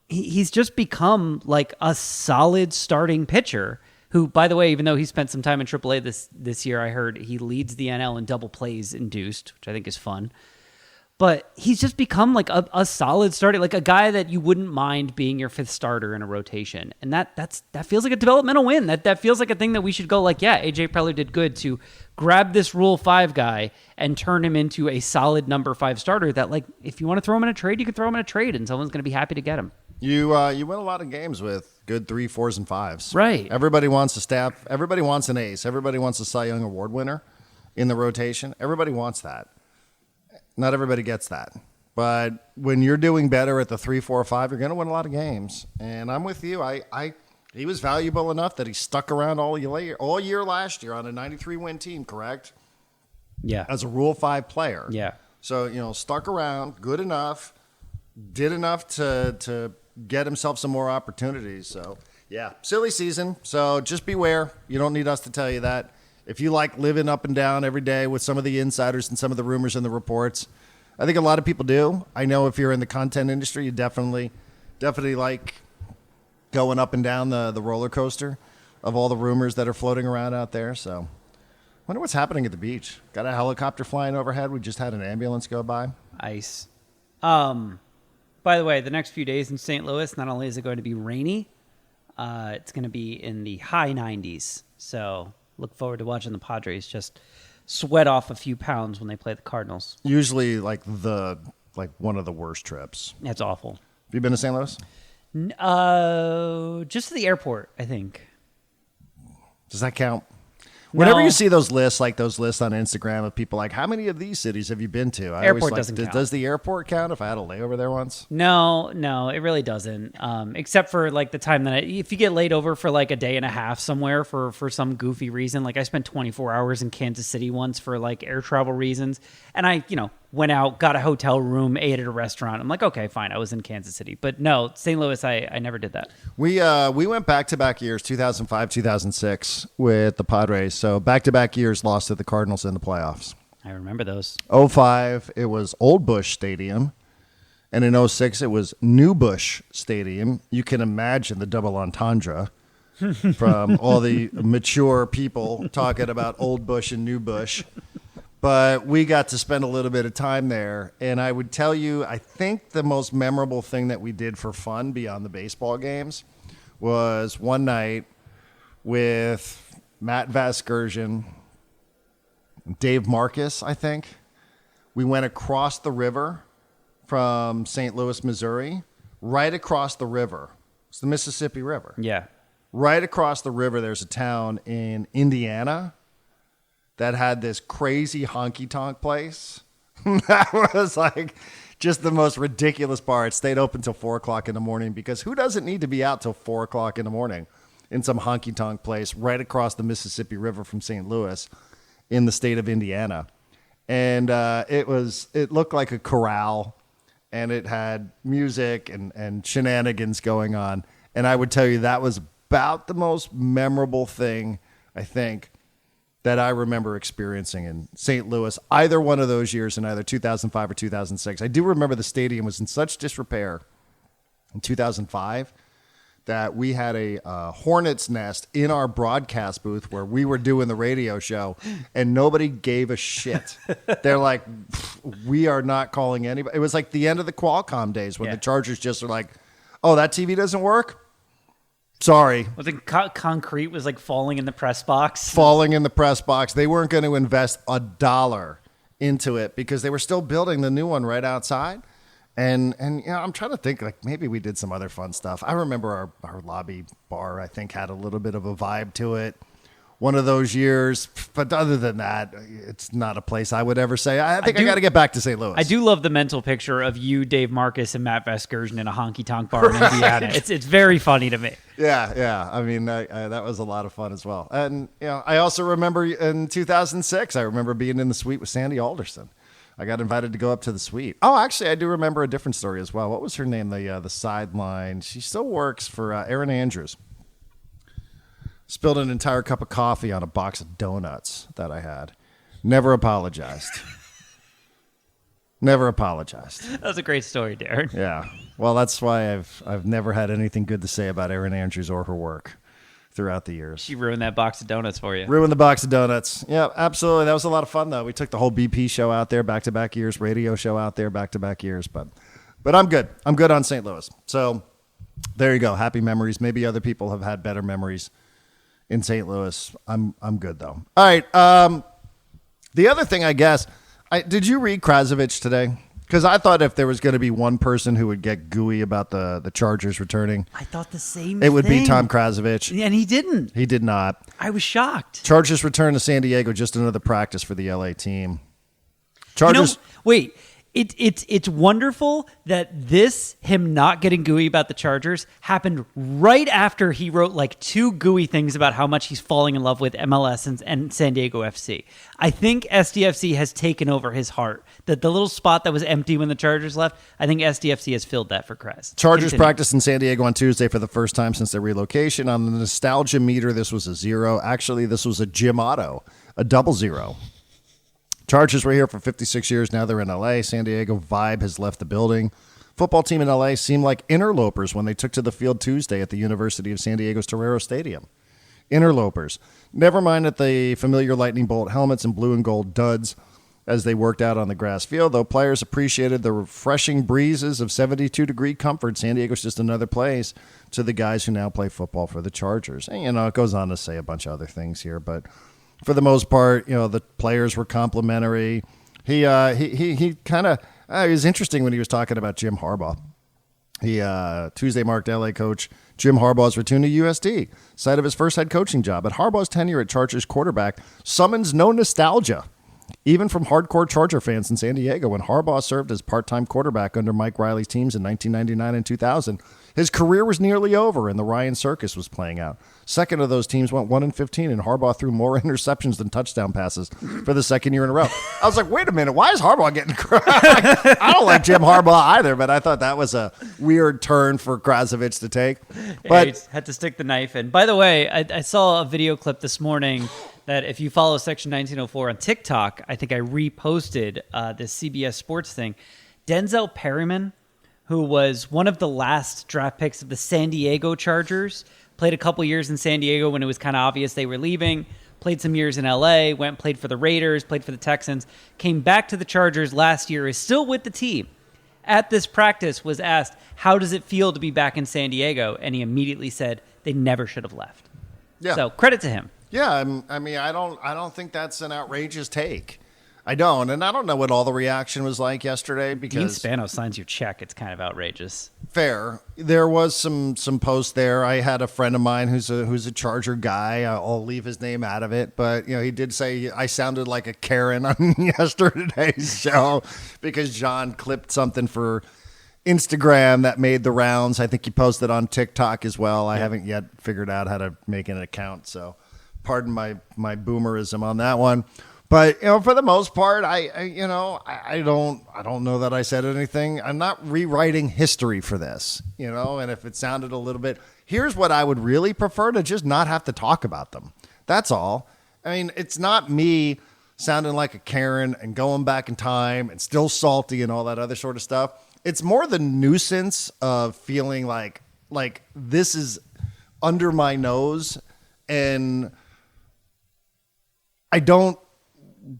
Speaker 2: he's just become like a solid starting pitcher who, by the way, even though he spent some time in AAA this year, I heard he leads the NL in double plays induced, which I think is fun. But he's just become like a solid starter, like a guy that you wouldn't mind being your fifth starter in a rotation. And that feels like a developmental win. That feels like a thing that we should go like, yeah, AJ Preller did good to grab this Rule 5 guy and turn him into a solid number 5 starter that, like, if you want to throw him in a trade, you can throw him in a trade and someone's going to be happy to get him.
Speaker 1: You win a lot of games with good 3, 4s, and 5s.
Speaker 2: Right.
Speaker 1: Everybody wants a staff. Everybody wants an ace. Everybody wants a Cy Young Award winner in the rotation. Everybody wants that. Not everybody gets that. But when you're doing better at the 3, 4, 5, you're going to win a lot of games. And I'm with you. He was valuable enough that he stuck around all year last year on a 93-win team, correct?
Speaker 2: Yeah.
Speaker 1: As a Rule 5 player.
Speaker 2: Yeah.
Speaker 1: So, stuck around, good enough, did enough to get himself some more opportunities. So, yeah, silly season. So just beware. You don't need us to tell you that. If you like living up and down every day with some of the insiders and some of the rumors and the reports, I think a lot of people do. I know if you're in the content industry, you definitely like going up and down the roller coaster of all the rumors that are floating around out there. So wonder what's happening at the beach. Got a helicopter flying overhead. We just had an ambulance go by.
Speaker 2: Ice. By the way, the next few days in St. Louis, not only is it going to be rainy, it's going to be in the high 90s. So look forward to watching the Padres just sweat off a few pounds when they play the Cardinals.
Speaker 1: Usually like one of the worst trips.
Speaker 2: That's awful.
Speaker 1: Have you been to St. Louis?
Speaker 2: Just to the airport, I think.
Speaker 1: Does that count?
Speaker 2: No.
Speaker 1: Whenever you see those lists on Instagram of people like, how many of these cities have you been to?
Speaker 2: Airport doesn't count.
Speaker 1: Does the airport count if I had a layover there once?
Speaker 2: No, it really doesn't. Except for like the time that if you get laid over for like a day and a half somewhere for some goofy reason, like I spent 24 hours in Kansas City once for like air travel reasons. And I, went out, got a hotel room, ate at a restaurant. I'm like, okay, fine. I was in Kansas City. But no, St. Louis, I never did that. We
Speaker 1: went back-to-back years, 2005, 2006 with the Padres. So back-to-back years lost to the Cardinals in the playoffs.
Speaker 2: I remember those.
Speaker 1: 05, it was Old Busch Stadium. And in 06, it was New Busch Stadium. You can imagine the double entendre from all the mature people talking about Old Busch and New Busch. But we got to spend a little bit of time there. And I would tell you, I think the most memorable thing that we did for fun beyond the baseball games was one night with Matt Vasgersian, Dave Marcus, I think. We went across the river from St. Louis, Missouri, right across the river. It's the Mississippi River.
Speaker 2: Yeah.
Speaker 1: Right across the river, there's a town in Indiana that had this crazy honky-tonk place. That was like just the most ridiculous bar. It stayed open till 4 o'clock in the morning because who doesn't need to be out till 4 o'clock in the morning in some honky-tonk place right across the Mississippi River from St. Louis in the state of Indiana. And it looked like a corral, and it had music and shenanigans going on. And I would tell you that was about the most memorable thing, I think, that I remember experiencing in St. Louis, either one of those years in either 2005 or 2006. I do remember the stadium was in such disrepair in 2005 that we had a hornet's nest in our broadcast booth where we were doing the radio show, and nobody gave a shit. They're like, we are not calling anybody. It was like the end of the Qualcomm days when the Chargers just are like, oh, that TV doesn't work? Sorry.
Speaker 2: Was it concrete was like falling in the press box?
Speaker 1: Falling in the press box. They weren't going to invest $1 into it because they were still building the new one right outside. And I'm trying to think, like, maybe we did some other fun stuff. I remember our lobby bar, I think, had a little bit of a vibe to it. One of those years. But other than that, it's not a place I would ever say. I think I got to get back to St. Louis.
Speaker 2: I do love the mental picture of you, Dave Marcus, and Matt Vasgersian in a honky-tonk bar in Indiana. It's very funny to me.
Speaker 1: Yeah. I mean, that was a lot of fun as well. And, I also remember in 2006, I remember being in the suite with Sandy Alderson. I got invited to go up to the suite. Oh, actually, I do remember a different story as well. What was her name? The sideline. She still works for Erin Andrews. Spilled an entire cup of coffee on a box of donuts that I had. Never apologized. Never apologized.
Speaker 2: That was a great story, Darren.
Speaker 1: Yeah. Well, that's why I've never had anything good to say about Erin Andrews or her work throughout the years.
Speaker 2: She ruined that box of donuts for you.
Speaker 1: Ruined the box of donuts. Yeah, absolutely. That was a lot of fun, though. We took the whole BP show out there, back-to-back years, radio show out there, back-to-back years. But I'm good. I'm good on St. Louis. So there you go. Happy memories. Maybe other people have had better memories in St. Louis. I'm good, though. All right. The other thing, I guess, did you read Krasovich today? Because I thought if there was going to be one person who would get gooey about the Chargers returning,
Speaker 2: I thought the same
Speaker 1: it would be Tom Krasovich.
Speaker 2: And he didn't.
Speaker 1: He did not.
Speaker 2: I was shocked.
Speaker 1: Chargers return to San Diego, just another practice for the LA team. Chargers.
Speaker 2: Wait. It's wonderful that him not getting gooey about the Chargers happened right after he wrote like 2 gooey things about how much he's falling in love with MLS and San Diego FC. I think SDFC has taken over his heart. That the little spot that was empty when the Chargers left, I think SDFC has filled that for Kraz.
Speaker 1: Chargers practiced in San Diego on Tuesday for the first time since their relocation. On the nostalgia meter, this was a 0. Actually, this was a Jim Otto, a 00. Chargers were here for 56 years. Now they're in L.A. San Diego vibe has left the building. Football team in L.A. seemed like interlopers when they took to the field Tuesday at the University of San Diego's Torero Stadium. Interlopers. Never mind at the familiar lightning bolt helmets and blue and gold duds as they worked out on the grass field, though players appreciated the refreshing breezes of 72-degree comfort. San Diego's just another place to the guys who now play football for the Chargers. And, it goes on to say a bunch of other things here, but for the most part, the players were complimentary. He kind of it was interesting when he was talking about Jim Harbaugh. He Tuesday marked LA coach Jim Harbaugh's return to USD, site of his first head coaching job. But Harbaugh's tenure at Chargers quarterback summons no nostalgia, even from hardcore Charger fans in San Diego. When Harbaugh served as part-time quarterback under Mike Riley's teams in 1999 and 2000, his career was nearly over and the Ryan Circus was playing out. Second of those teams went 1-15, and Harbaugh threw more interceptions than touchdown passes for the second year in a row. I was like, wait a minute, why is Harbaugh getting I don't like Jim Harbaugh either, but I thought that was a weird turn for Krasovich to take. But
Speaker 2: he had to stick the knife in. By the way, I saw a video clip this morning that if you follow Section 1904 on TikTok, I think I reposted this CBS Sports thing. Denzel Perryman, who was one of the last draft picks of the San Diego Chargers, played a couple years in San Diego when it was kind of obvious they were leaving, played some years in LA, played for the Raiders, played for the Texans, came back to the Chargers last year, is still with the team. At this practice was asked, how does it feel to be back in San Diego? And he immediately said they never should have left.
Speaker 1: Yeah.
Speaker 2: So credit to him.
Speaker 1: Yeah, I mean, I don't think that's an outrageous take. I don't, and I don't know what all the reaction was like yesterday because
Speaker 2: Dean Spano signs your check. It's kind of outrageous.
Speaker 1: Fair. There was some posts there. I had a friend of mine who's a Charger guy. I'll leave his name out of it, but he did say I sounded like a Karen on yesterday's show because John clipped something for Instagram that made the rounds. I think he posted on TikTok as well. I haven't yet figured out how to make an account, so pardon my boomerism on that one. But for the most part, I don't know that I said anything. I'm not rewriting history for this, And if it sounded a little bit, here's what I would really prefer: to just not have to talk about them. That's all. I mean, it's not me sounding like a Karen and going back in time and still salty and all that other sort of stuff. It's more the nuisance of feeling like this is under my nose and I don't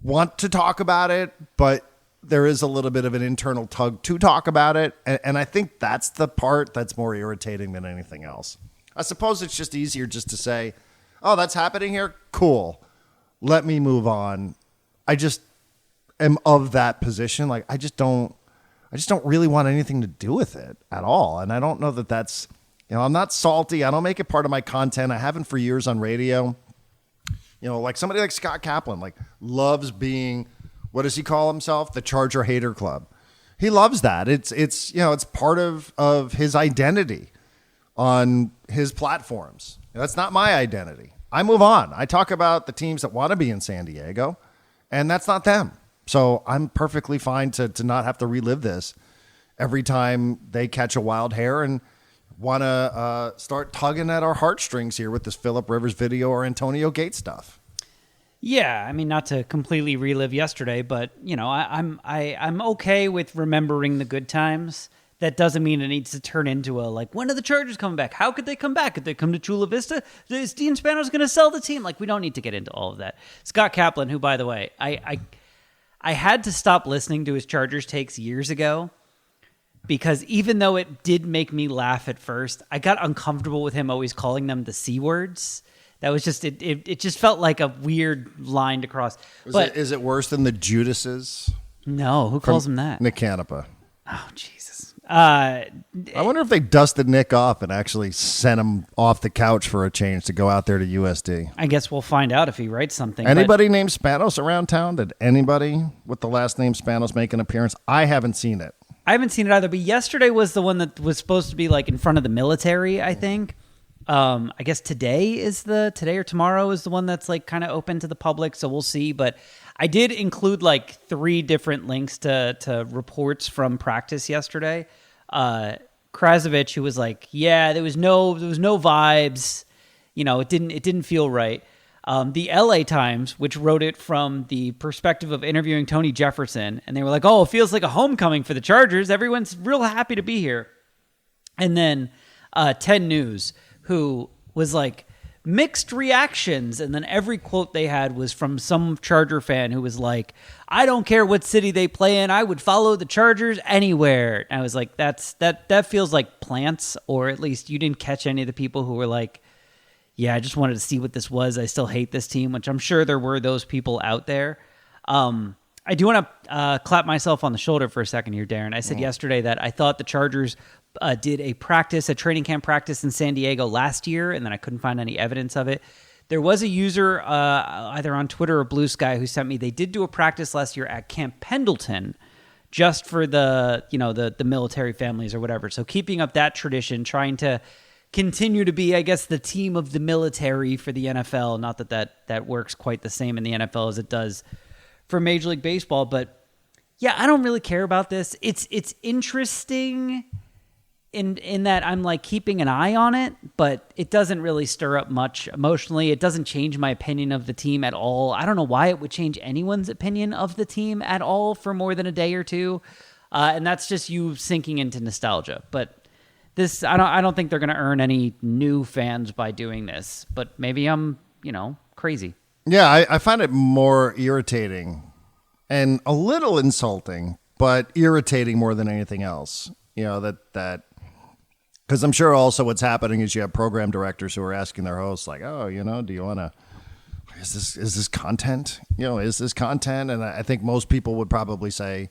Speaker 1: want to talk about it, but there is a little bit of an internal tug to talk about it. And I think that's the part that's more irritating than anything else. I suppose it's just easier just to say, oh, that's happening here? Cool. Let me move on. I just am of that position. I just don't really want anything to do with it at all. And I don't know that that's, I'm not salty. I don't make it part of my content. I haven't for years on radio. Like somebody like Scott Kaplan, loves being, what does he call himself? The Charger Hater Club. He loves that. It's part of his identity on his platforms. That's not my identity. I move on. I talk about the teams that want to be in San Diego, and that's not them. So I'm perfectly fine to not have to relive this every time they catch a wild hair and want to start tugging at our heartstrings here with this Phillip Rivers video or Antonio Gates stuff.
Speaker 2: Yeah, I mean, not to completely relive yesterday, but I'm okay with remembering the good times. That doesn't mean it needs to turn into a like, when are the Chargers coming back? How could they come back? Could they come to Chula Vista? Is Dean Spanos going to sell the team? Like, we don't need to get into all of that. Scott Kaplan, who, by the way, I had to stop listening to his Chargers takes years ago because even though it did make me laugh at first, I got uncomfortable with him always calling them the C words. That was just it just felt like a weird line to cross.
Speaker 1: Is it worse than the Judases?
Speaker 2: No, who calls him that?
Speaker 1: Nick Canepa.
Speaker 2: Oh, Jesus.
Speaker 1: I wonder if they dusted Nick off and actually sent him off the couch for a change to go out there to USD.
Speaker 2: I guess we'll find out if he writes something.
Speaker 1: Anybody named Spanos around town? Did anybody with the last name Spanos make an appearance? I haven't seen it.
Speaker 2: I haven't seen it either, but yesterday was the one that was supposed to be like in front of the military, I think. I guess today or tomorrow is the one that's like kind of open to the public, so we'll see. But I did include like 3 different links to reports from practice yesterday. Krasovich, who was like, yeah, there was no vibes, it didn't feel right. The LA Times, which wrote it from the perspective of interviewing Tony Jefferson, and they were like, oh, it feels like a homecoming for the Chargers. Everyone's real happy to be here. And then 10 News, who was like mixed reactions. And then every quote they had was from some Charger fan who was like, I don't care what city they play in. I would follow the Chargers anywhere. And I was like, that feels like plants, or at least you didn't catch any of the people who were like, yeah, I just wanted to see what this was. I still hate this team, which I'm sure there were those people out there. I do want to clap myself on the shoulder for a second here, Darren. I said yesterday that I thought the Chargers did a training camp practice in San Diego last year, and then I couldn't find any evidence of it. There was a user either on Twitter or Blue Sky who sent me, they did do a practice last year at Camp Pendleton just for the military families or whatever. So keeping up that tradition, trying to continue to be, I guess, the team of the military for the NFL. Not that works quite the same in the NFL as it does for Major League Baseball. But yeah, I don't really care about this. It's interesting in that I'm like keeping an eye on it, but it doesn't really stir up much emotionally. It doesn't change my opinion of the team at all. I don't know why it would change anyone's opinion of the team at all for more than a day or two. And that's just you sinking into nostalgia. But this, I don't think they're going to earn any new fans by doing this, but maybe I'm, crazy.
Speaker 1: Yeah, I find it more irritating and a little insulting, but irritating more than anything else. That because I'm sure also what's happening is you have program directors who are asking their hosts like, oh, do you want to, is this content? Is this content? And I think most people would probably say,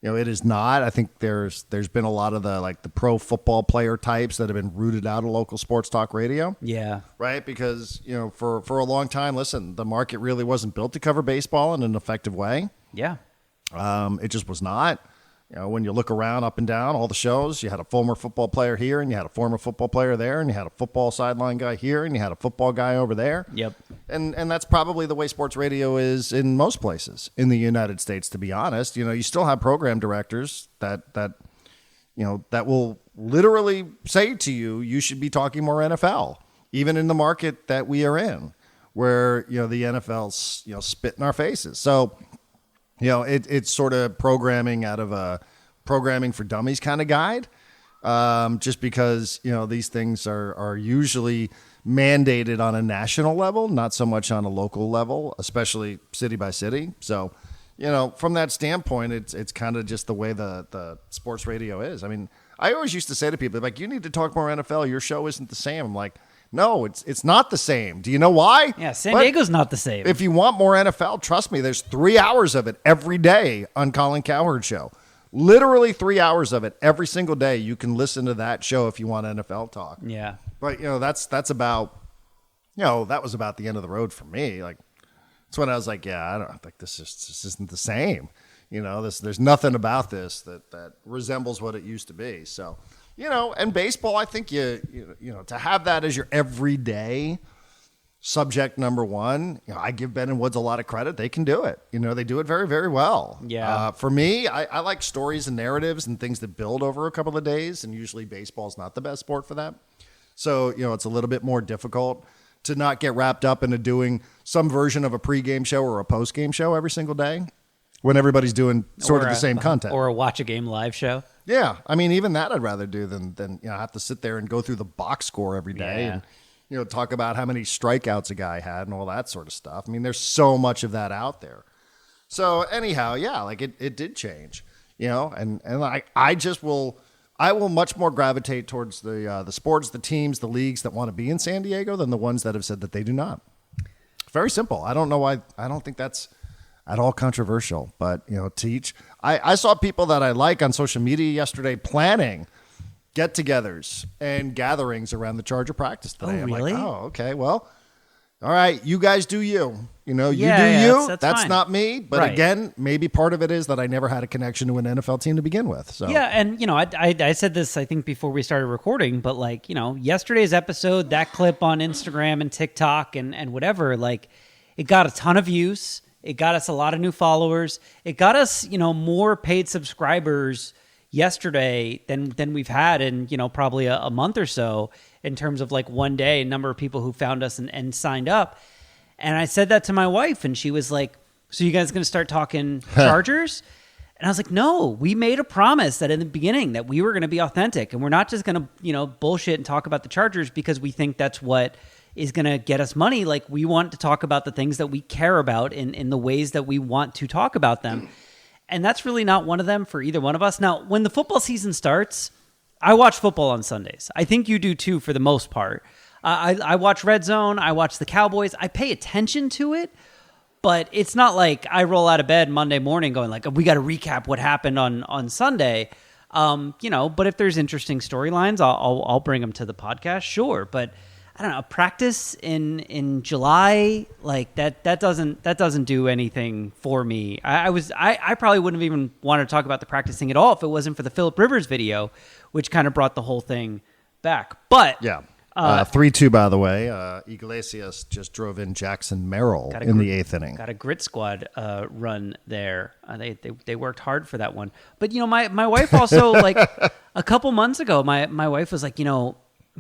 Speaker 1: it is not. I think there's been a lot of the pro football player types that have been rooted out of local sports talk radio.
Speaker 2: Yeah.
Speaker 1: Right. Because, for a long time, listen, the market really wasn't built to cover baseball in an effective way.
Speaker 2: Yeah.
Speaker 1: It just was not. When you look around up and down all the shows, you had a former football player here and you had a former football player there and you had a football sideline guy here and you had a football guy over there.
Speaker 2: Yep. And
Speaker 1: that's probably the way sports radio is in most places in the United States, to be honest. You still have program directors that will literally say to you, you should be talking more NFL, even in the market that we are in, where, the NFL's, spit in our faces. So, it's sort of programming out of a programming for dummies kind of guide, just because, these things are usually mandated on a national level, not so much on a local level, especially city by city. So, from that standpoint, it's kind of just the way the sports radio is. I mean, I always used to say to people, like, you need to talk more NFL. Your show isn't the same. I'm like, no, it's not the same. Do you know why?
Speaker 2: Yeah, San Diego's not the same.
Speaker 1: If you want more NFL, trust me, there's 3 hours of it every day on Colin Cowherd Show. Literally 3 hours of it every single day. You can listen to that show if you want NFL talk.
Speaker 2: Yeah.
Speaker 1: But, that's about, that was about the end of the road for me. Like, that's when I was like, yeah, I don't think this isn't the same. There's nothing about this that resembles what it used to be. So, and baseball, I think you to have that as your everyday subject number one, I give Ben and Woods a lot of credit. They can do it. They do it very, very well.
Speaker 2: Yeah.
Speaker 1: For me, I like stories and narratives and things that build over a couple of days, and usually baseball's not the best sport for that. So, it's a little bit more difficult to not get wrapped up into doing some version of a pregame show or a postgame show every single day when everybody's doing sort of the same content.
Speaker 2: Or a watch a game live show.
Speaker 1: Yeah. I mean, even that I'd rather do than have to sit there and go through the box score every day and, talk about how many strikeouts a guy had and all that sort of stuff. I mean, there's so much of that out there. So anyhow, yeah, like it did change, and I will much more gravitate towards the sports, the teams, the leagues that want to be in San Diego than the ones that have said that they do not. Very simple. I don't know why. I don't think that's at all controversial, but to each. I saw people that I like on social media yesterday planning get-togethers and gatherings around the Charger practice today.
Speaker 2: Oh, really?
Speaker 1: I'm like, oh, okay, well, all right, you guys do you. You do you. That's
Speaker 2: fine.
Speaker 1: Not me. But again, maybe part of it is that I never had a connection to an NFL team to begin with. So
Speaker 2: yeah, and I said this I think before we started recording, but yesterday's episode, that clip on Instagram and TikTok and whatever, it got a ton of views. It got us a lot of new followers. It got us more paid subscribers yesterday than we've had in probably a month or so in terms of one day number of people who found us and signed up. And I said that to my wife, and she was like, so you guys going to start talking Chargers? And I was like, no, we made a promise that in the beginning that we were going to be authentic, and we're not just going to bullshit and talk about the Chargers because we think that's what is going to get us money. We want to talk about the things that we care about in the ways that we want to talk about them. And that's really not one of them for either one of us. Now, when the football season starts, I watch football on Sundays. I think you do too, for the most part. I watch Red Zone. I watch the Cowboys. I pay attention to it, but it's not like I roll out of bed Monday morning going we got to recap what happened on Sunday. But if there's interesting storylines, I'll bring them to the podcast. Sure. But I don't know, practice in July, that doesn't do anything for me. I probably wouldn't have even wanted to talk about the practicing at all if it wasn't for the Phillip Rivers video, which kind of brought the whole thing back. But
Speaker 1: yeah. 3-2, by the way. Iglesias just drove in Jackson Merrill in the 8th inning.
Speaker 2: Got a grit squad run there. They worked hard for that one. But my wife also a couple months ago, my wife was like,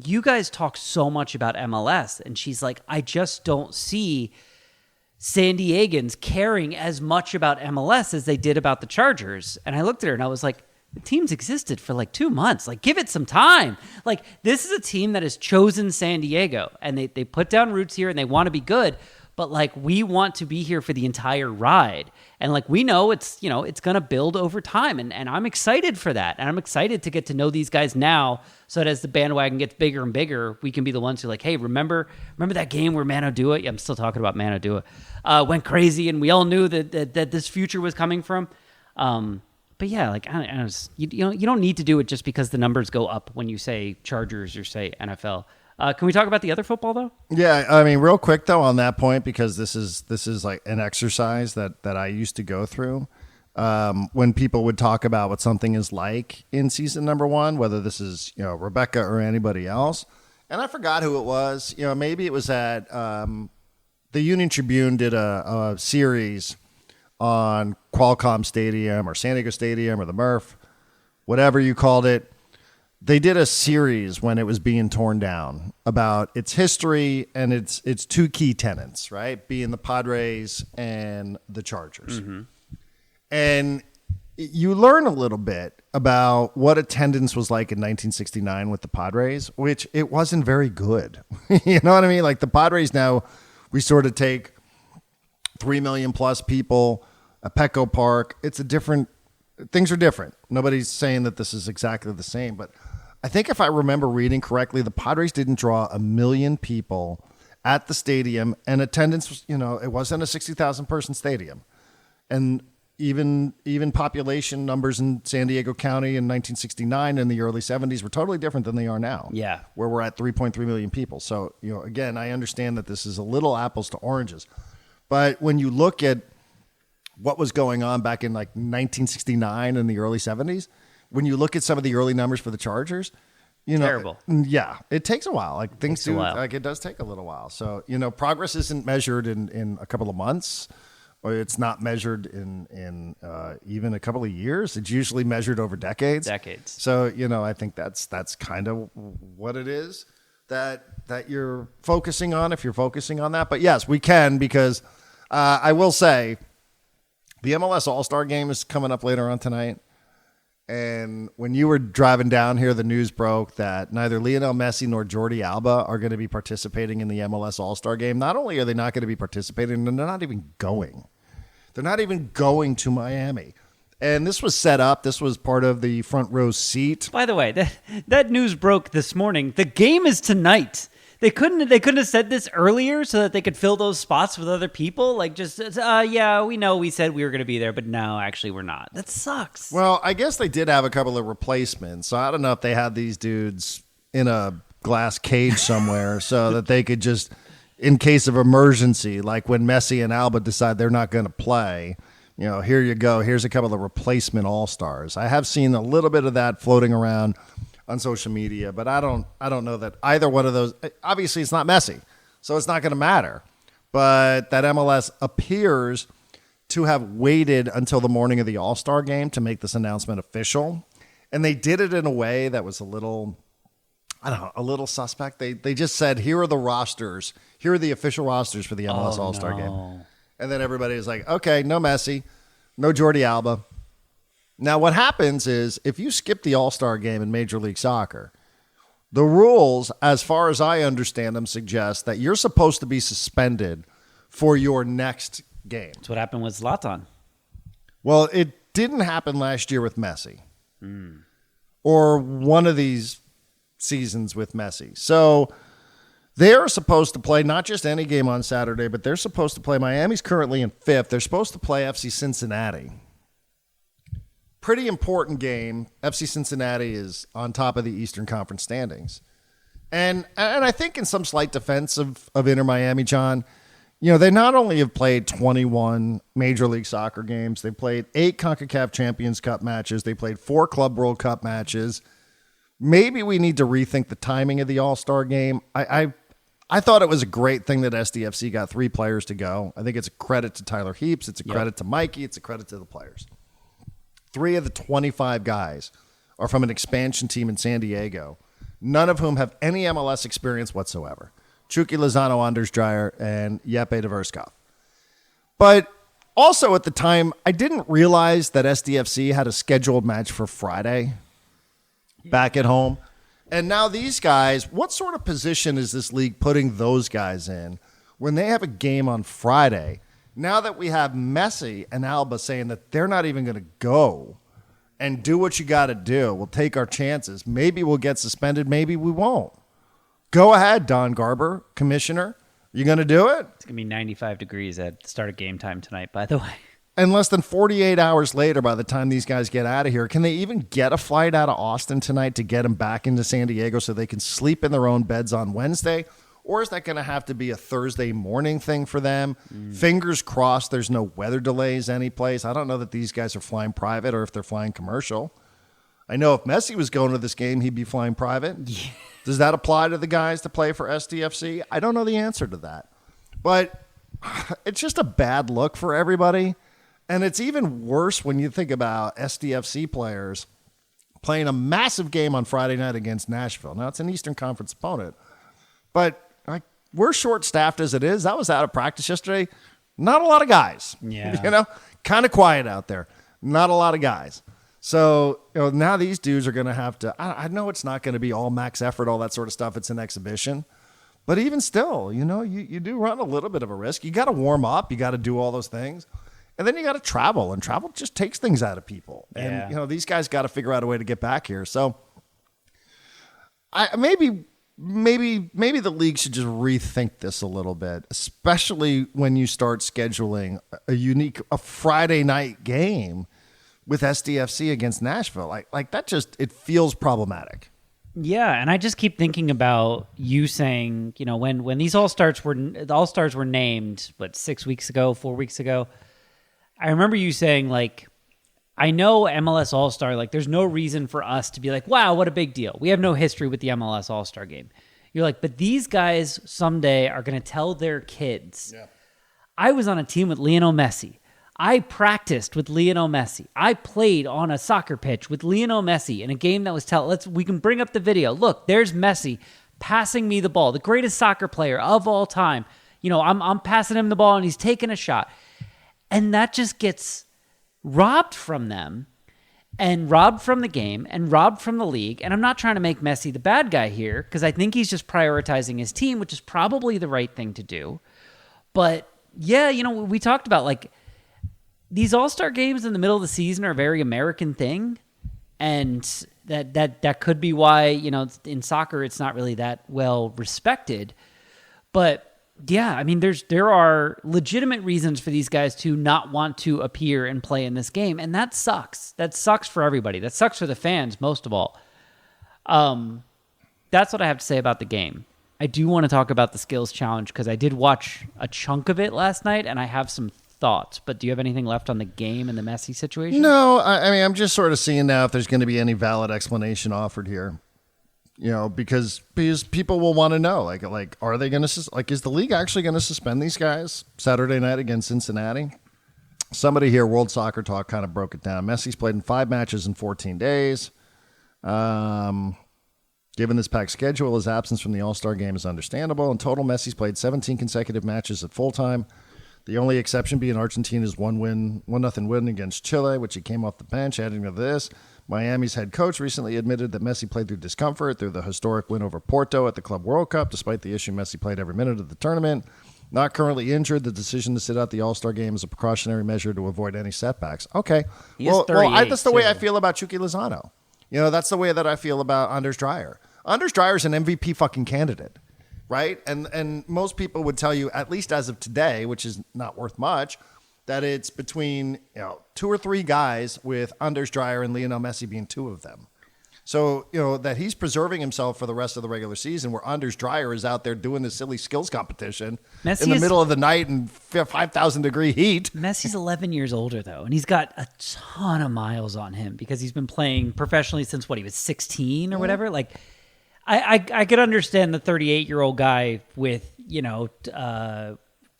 Speaker 2: you guys talk so much about MLS, and she's like, I just don't see San Diegans caring as much about MLS as they did about the Chargers. And I looked at her and I was like, the team's existed for 2 months. Give it some time. This is a team that has chosen San Diego, and they put down roots here and they want to be good. But we want to be here for the entire ride. And we know it's going to build over time. And I'm excited for that. And I'm excited to get to know these guys now so that as the bandwagon gets bigger and bigger, we can be the ones who hey, remember that game where Mano Dua, I'm still talking about Mano Dua, went crazy and we all knew that this future was coming from. But yeah, you don't need to do it just because the numbers go up when you say Chargers or say NFL. Can we talk about the other football though?
Speaker 1: Yeah, I mean, real quick though on that point, because this is an exercise that I used to go through when people would talk about what something is like in season number 1, whether this is Rebecca or anybody else, and I forgot who it was. Maybe it was at the Union Tribune did a series on Qualcomm Stadium or San Diego Stadium or the Murph, whatever you called it. They did a series when it was being torn down about its history and its 2 key tenants, right? Being the Padres and the Chargers. Mm-hmm. And you learn a little bit about what attendance was like in 1969 with the Padres, which it wasn't very good. You know what I mean? The Padres now, we sort of take 3 million plus people, a Petco Park. Things are different. Nobody's saying that this is exactly the same, but I think if I remember reading correctly, the Padres didn't draw 1 million people at the stadium, and attendance was, it wasn't a 60,000 person stadium. And even population numbers in San Diego County in 1969 and the early 70s were totally different than they are now.
Speaker 2: Yeah.
Speaker 1: Where we're at 3.3 million people. So, again, I understand that this is a little apples to oranges. But when you look at what was going on back in 1969 and the early 70s, when you look at some of the early numbers for the Chargers,
Speaker 2: terrible.
Speaker 1: Yeah, it takes a while. Things do, it does take a little while. So, progress isn't measured in a couple of months, or it's not measured in even a couple of years. It's usually measured over decades.
Speaker 2: Decades.
Speaker 1: So, I think that's kind of what it is. that you're focusing on if you're focusing on that. But yes, we can, because I will say the MLS All-Star Game is coming up later on tonight. And when you were driving down here, the news broke that neither Lionel Messi nor Jordi Alba are going to be participating in the MLS All-Star Game. Not only are they not going to be participating, they're not even going. They're not even going to Miami. And this was set up. This was part of the front row seat.
Speaker 2: By the way, that news broke this morning. The game is tonight. They couldn't have said this earlier so that they could fill those spots with other people. Like, just, yeah, we know we said we were going to be there, but no, actually we're not. That sucks.
Speaker 1: Well, I guess they did have a couple of replacements. So I don't know if they had these dudes in a glass cage somewhere so that they could just, in case of emergency, like when Messi and Alba decide they're not going to play, here you go. Here's a couple of replacement All-Stars. I have seen a little bit of that floating around on social media, but I don't know that either one of those. Obviously, it's not Messi, so it's not going to matter. But that MLS appears to have waited until the morning of the All-Star Game to make this announcement official, and they did it in a way that was a little suspect. They just said, here are the rosters. Here are the official rosters for the MLS All-Star Game. And then everybody was like, okay, no Messi, no Jordi Alba. Now, what happens is if you skip the All-Star Game in Major League Soccer, the rules, as far as I understand them, suggest that you're supposed to be suspended for your next game.
Speaker 2: That's what happened with Zlatan.
Speaker 1: Well, it didn't happen last year with Messi or one of these seasons with Messi. So they're supposed to play not just any game on Saturday, but they're supposed to play. Miami's currently in 5th. They're supposed to play FC Cincinnati. Pretty important game. FC Cincinnati is on top of the Eastern Conference standings. And I think in some slight defense of Inter Miami, John, they not only have played 21 Major League Soccer games, they played 8 CONCACAF Champions Cup matches, they played 4 Club World Cup matches. Maybe we need to rethink the timing of the All-Star Game. I thought it was a great thing that SDFC got 3 players to go. I think it's a credit to Tyler Heaps. It's a credit to Mikey. It's a credit to the players. 3 of the 25 guys are from an expansion team in San Diego, none of whom have any MLS experience whatsoever. Chucky Lozano, Anders Dreyer, and Jeppe de Verskov. But also at the time, I didn't realize that SDFC had a scheduled match for Friday back at home. And now these guys, what sort of position is this league putting those guys in when they have a game on Friday? Now that we have Messi and Alba saying that they're not even going to go and do what you got to do, we'll take our chances. Maybe we'll get suspended. Maybe we won't. Go ahead, Don Garber, commissioner. You going to do it?
Speaker 2: It's going to be 95 degrees at the start of game time tonight, by the way.
Speaker 1: And less than 48 hours later, by the time these guys get out of here, can they even get a flight out of Austin tonight to get them back into San Diego so they can sleep in their own beds on Wednesday? Or is that going to have to be a Thursday morning thing for them? Fingers crossed there's no weather delays anyplace. I don't know that these guys are flying private or if they're flying commercial. I know if Messi was going to this game, he'd be flying private. Yeah. Does that apply to the guys to play for SDFC? I don't know the answer to that. But it's just a bad look for everybody. And it's even worse when you think about SDFC players playing a massive game on Friday night against Nashville. Now, it's an Eastern Conference opponent. But we're short-staffed as it is. That was out of practice yesterday. Not a lot of guys.
Speaker 2: Yeah.
Speaker 1: Kind of quiet out there. Not a lot of guys. So now these dudes are going to have to, I know it's not going to be all max effort, all that sort of stuff. It's an exhibition. But even still, you do run a little bit of a risk. You got to warm up. You got to do all those things. And then you got to travel. And travel just takes things out of people. And, these guys got to figure out a way to get back here. So maybe the league should just rethink this a little bit, especially when you start scheduling a Friday night game with SDFC against Nashville. Like that it feels problematic.
Speaker 2: Yeah, and I just keep thinking about you saying, when these All-Stars were named, 4 weeks ago, I remember you saying, I know MLS All-Star, there's no reason for us to be like, wow, what a big deal. We have no history with the MLS All-Star game. You're like, but these guys someday are going to tell their kids, I was on a team with Lionel Messi. I practiced with Lionel Messi. I played on a soccer pitch with Lionel Messi in a game that was we can bring up the video. Look, there's Messi passing me the ball, the greatest soccer player of all time. I'm passing him the ball and he's taking a shot. And that just gets robbed from them and robbed from the game and robbed from the league. And I'm not trying to make Messi the bad guy here because I think he's just prioritizing his team, which is probably the right thing to do. But yeah, we talked about like these all-star games in the middle of the season are a very American thing. And that could be why, in soccer, it's not really that well respected. But yeah, I mean, there are legitimate reasons for these guys to not want to appear and play in this game, and that sucks. That sucks for everybody. That sucks for the fans, most of all. That's what I have to say about the game. I do want to talk about the skills challenge because I did watch a chunk of it last night, and I have some thoughts. But do you have anything left on the game and the Messi situation?
Speaker 1: No, I mean, I'm just sort of seeing now if there's going to be any valid explanation offered here. Because people will want to know, like, are they going to, is the league actually going to suspend these guys Saturday night against Cincinnati? Somebody here, World Soccer Talk, kind of broke it down. Messi's played in 5 matches in 14 days. Given this packed schedule, his absence from the All-Star game is understandable. In total, Messi's played 17 consecutive matches at full time. The only exception being Argentina's 1-0 win against Chile, which he came off the bench. Adding to this, Miami's head coach recently admitted that Messi played through discomfort through the historic win over Porto at the Club World Cup, despite the issue Messi played every minute of the tournament. Not currently injured, the decision to sit out the All-Star game is a precautionary measure to avoid any setbacks. Okay. That's the way I feel about Chucky Lozano. That's the way that I feel about Anders Dreyer. Anders Dreyer's an MVP fucking candidate, right? And most people would tell you, at least as of today, which is not worth much, that it's between 2 or 3 guys, with Anders Dreyer and Lionel Messi being 2 of them. So, that he's preserving himself for the rest of the regular season, where Anders Dreyer is out there doing this silly skills competition in the middle of the night in 5,000-degree heat.
Speaker 2: Messi's 11 years older, though, and he's got a ton of miles on him because he's been playing professionally since, he was 16 or whatever. Like, I could understand the 38-year-old guy with,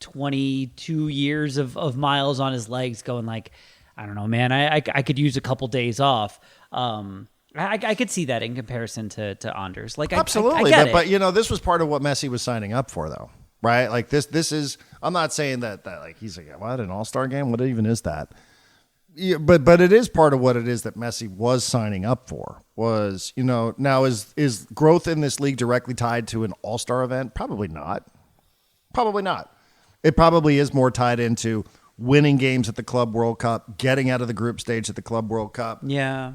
Speaker 2: 22 years of miles on his legs going like, I don't know, man, I could use a couple days off. I could see that in comparison to Anders. Like,
Speaker 1: absolutely.
Speaker 2: I get it.
Speaker 1: But this was part of what Messi was signing up for, though, right? Like this is, I'm not saying that like he's like, what, an All-Star game? What even is that? Yeah, but it is part of what it is that Messi was signing up for. Was, now is growth in this league directly tied to an All-Star event? Probably not. It probably is more tied into winning games at the Club World Cup, getting out of the group stage at the Club World Cup,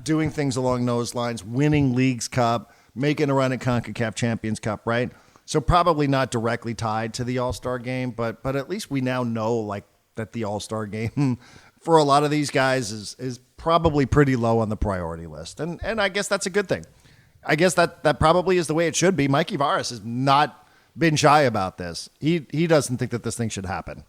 Speaker 1: doing things along those lines, winning Leagues Cup, making a run at CONCACAF Champions Cup, right? So probably not directly tied to the All-Star game, but at least we now know like that the All-Star game for a lot of these guys is probably pretty low on the priority list. And I guess that's a good thing. I guess that probably is the way it should be. Mikey Varas has not been shy about this. He doesn't think that this thing should happen.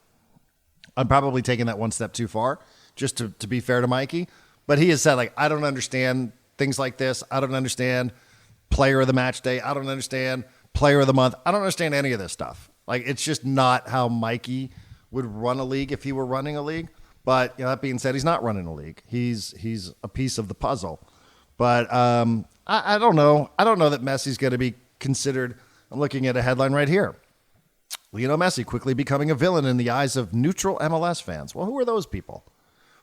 Speaker 1: I'm probably taking that one step too far, just to be fair to Mikey. But he has said, like, I don't understand things like this. I don't understand player of the match day. I don't understand player of the month. I don't understand any of this stuff. Like, it's just not how Mikey would run a league if he were running a league. But that being said, he's not running a league. He's a piece of the puzzle. But I don't know. I don't know that Messi's going to be considered. I'm looking at a headline right here. Lionel Messi quickly becoming a villain in the eyes of neutral MLS fans. Well, who are those people?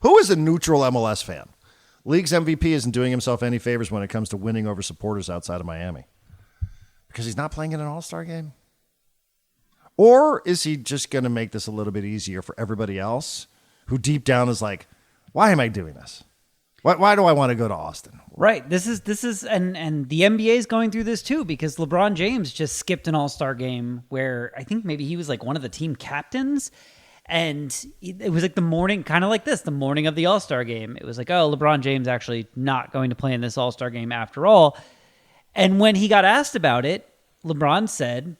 Speaker 1: Who is a neutral MLS fan? League's MVP isn't doing himself any favors when it comes to winning over supporters outside of Miami. Because he's not playing in an All-Star game? Or is he just going to make this a little bit easier for everybody else who deep down is like, why am I doing this? Why do I want to go to Austin?
Speaker 2: Right. This is and the NBA is going through this too, because LeBron James just skipped an All-Star game where I think maybe he was like one of the team captains. And it was like the morning, kind of like this, the morning of the All-Star game. It was like, oh, LeBron James actually not going to play in this All-Star game after all. And when he got asked about it, LeBron said,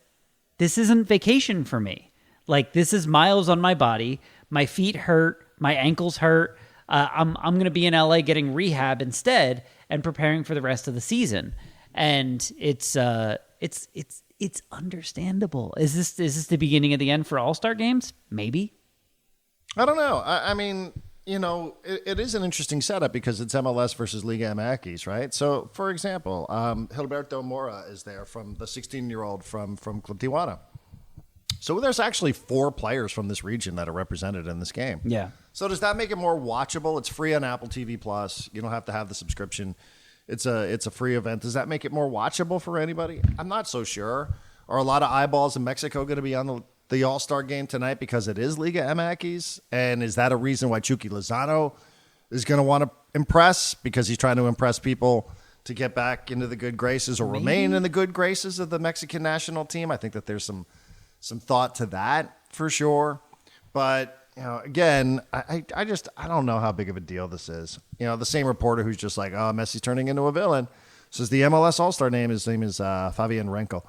Speaker 2: this isn't vacation for me. Like, this is miles on my body. My feet hurt. My ankles hurt. I'm going to be in LA getting rehab instead and preparing for the rest of the season. And it's understandable. Is this the beginning of the end for All-Star games? Maybe.
Speaker 1: I don't know. I mean, it is an interesting setup because it's MLS versus Liga MX, right? So, for example, Gilberto Mora is there from the 16-year-old from Club Tijuana. So there's actually 4 players from this region that are represented in this game.
Speaker 2: Yeah.
Speaker 1: So does that make it more watchable? It's free on Apple TV Plus. You don't have to have the subscription. It's a free event. Does that make it more watchable for anybody? I'm not so sure. Are a lot of eyeballs in Mexico going to be on the All-Star game tonight because it is Liga MX? And is that a reason why Chucky Lozano is going to want to impress because he's trying to impress people to get back into the good graces or remain in the good graces of the Mexican national team? I think that there's some thought to that for sure. But, again, I don't know how big of a deal this is. The same reporter who's just like, oh, Messi's turning into a villain, says the MLS All-Star his name is Fabian Renkel.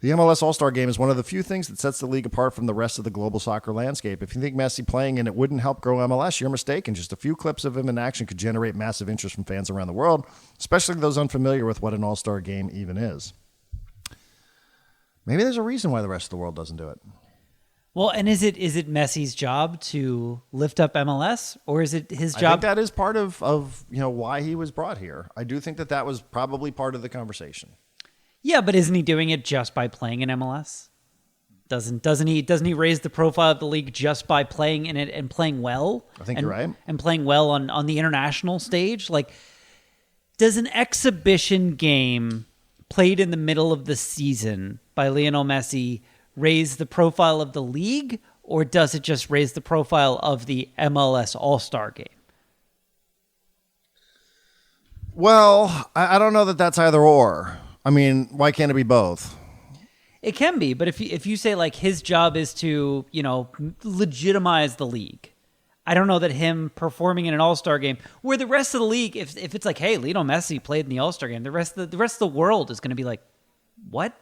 Speaker 1: The MLS All-Star game is one of the few things that sets the league apart from the rest of the global soccer landscape. If you think Messi playing in it wouldn't help grow MLS, you're mistaken. Just a few clips of him in action could generate massive interest from fans around the world, especially those unfamiliar with what an All-Star game even is. Maybe there's a reason why the rest of the world doesn't do it.
Speaker 2: Well, and is it Messi's job to lift up MLS, or is it his job? I
Speaker 1: think that is part of why he was brought here. I do think that was probably part of the conversation.
Speaker 2: Yeah, but isn't he doing it just by playing in MLS? Doesn't he raise the profile of the league just by playing in it and playing well?
Speaker 1: I think you're right.
Speaker 2: And playing well on the international stage? Like, does an exhibition game played in the middle of the season by Lionel Messi raise the profile of the league, or does it just raise the profile of the MLS All-Star game?
Speaker 1: Well, I don't know that that's either or. I mean, why can't it be both?
Speaker 2: It can be, but if you say like his job is to, legitimize the league, I don't know that him performing in an All-Star game where the rest of the league, if it's like, hey, Lionel Messi played in the All-Star game, the rest of the world is going to be like, what?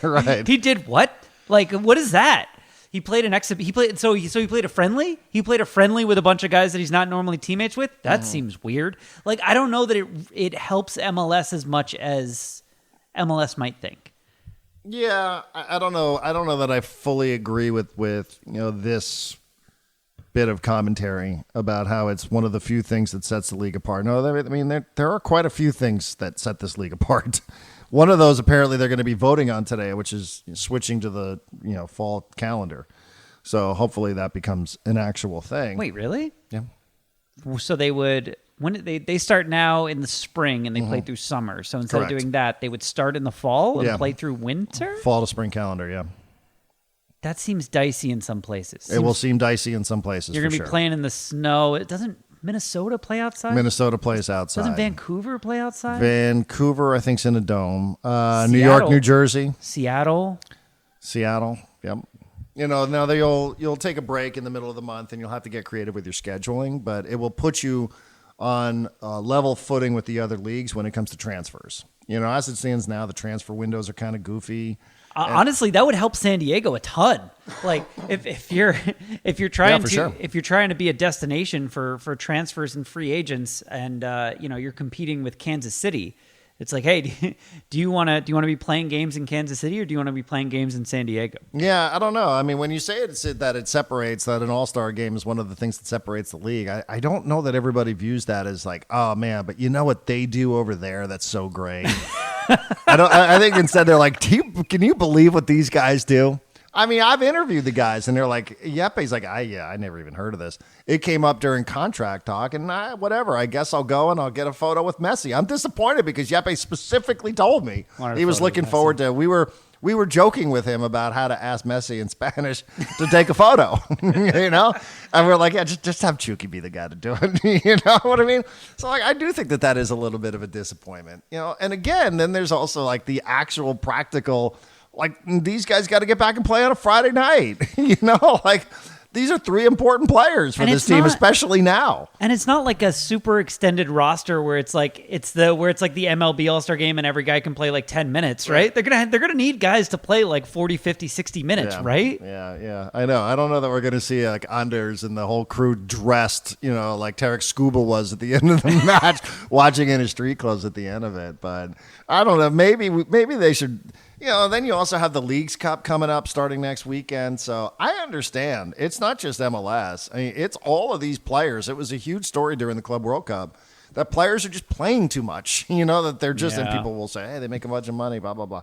Speaker 1: Right.
Speaker 2: He did what? Like, what is that? He played an he played a friendly? He played a friendly with a bunch of guys that he's not normally teammates with? That seems weird. Like, I don't know that it helps MLS as much as MLS might think.
Speaker 1: Yeah, I don't know. I don't know that I fully agree with this bit of commentary about how it's one of the few things that sets the league apart. No, I mean, there are quite a few things that set this league apart. One of those, apparently, they're going to be voting on today, which is switching to the fall calendar. So hopefully that becomes an actual thing.
Speaker 2: Wait, really?
Speaker 1: Yeah.
Speaker 2: So they would they start now in the spring and they play through summer. So instead
Speaker 1: Correct.
Speaker 2: of doing that, they would start in the fall and play through winter.
Speaker 1: Fall to spring calendar, yeah.
Speaker 2: That seems dicey in some places.
Speaker 1: It will seem dicey in some places.
Speaker 2: You're going to be playing in the snow. It doesn't. Minnesota play outside?
Speaker 1: Minnesota plays outside.
Speaker 2: Doesn't Vancouver play outside?
Speaker 1: Vancouver, I think, is in a dome. New York, New Jersey.
Speaker 2: Seattle.
Speaker 1: Yep. Now you'll take a break in the middle of the month and you'll have to get creative with your scheduling, but it will put you on level footing with the other leagues when it comes to transfers. As it stands now, the transfer windows are kind of goofy.
Speaker 2: Honestly, that would help San Diego a ton. Like if you're trying to be a destination for transfers and free agents, and you're competing with Kansas City, it's like, hey, do you want to be playing games in Kansas City or do you want to be playing games in San Diego?
Speaker 1: Yeah, I don't know. I mean, when you say that it separates, that an All-Star game is one of the things that separates the league, I don't know that everybody views that as like, oh man, but you know what they do over there that's so great. I think instead they're like, can you believe what these guys do? I mean, I've interviewed the guys, and they're like, Yeppe's like, I never even heard of this. It came up during contract talk, and whatever. I guess I'll go and I'll get a photo with Messi. I'm disappointed because Yeppe specifically told me he was looking forward to. We were joking with him about how to ask Messi in Spanish to take a photo, and we're like, yeah, just have Chucky be the guy to do it. You know what I mean? So I do think that is a little bit of a disappointment, And again, then there's also like the actual practical. Like, these guys got to get back and play on a Friday night, Like, these are 3 important players for this team, especially now.
Speaker 2: And it's not like a super extended roster where it's like the MLB All-Star game and every guy can play like 10 minutes, right? They're gonna need guys to play like 40, 50, 60 minutes, right?
Speaker 1: Yeah. I know. I don't know that we're gonna see like Anders and the whole crew dressed, like Tarek Skubal was at the end of the match, watching in his street clothes at the end of it. But I don't know. Maybe they should. then you also have the Leagues Cup coming up starting next weekend. So I understand. It's not just MLS. I mean, it's all of these players. It was a huge story during the Club World Cup that players are just playing too much, that they're just, and people will say, hey, they make a bunch of money, blah, blah, blah.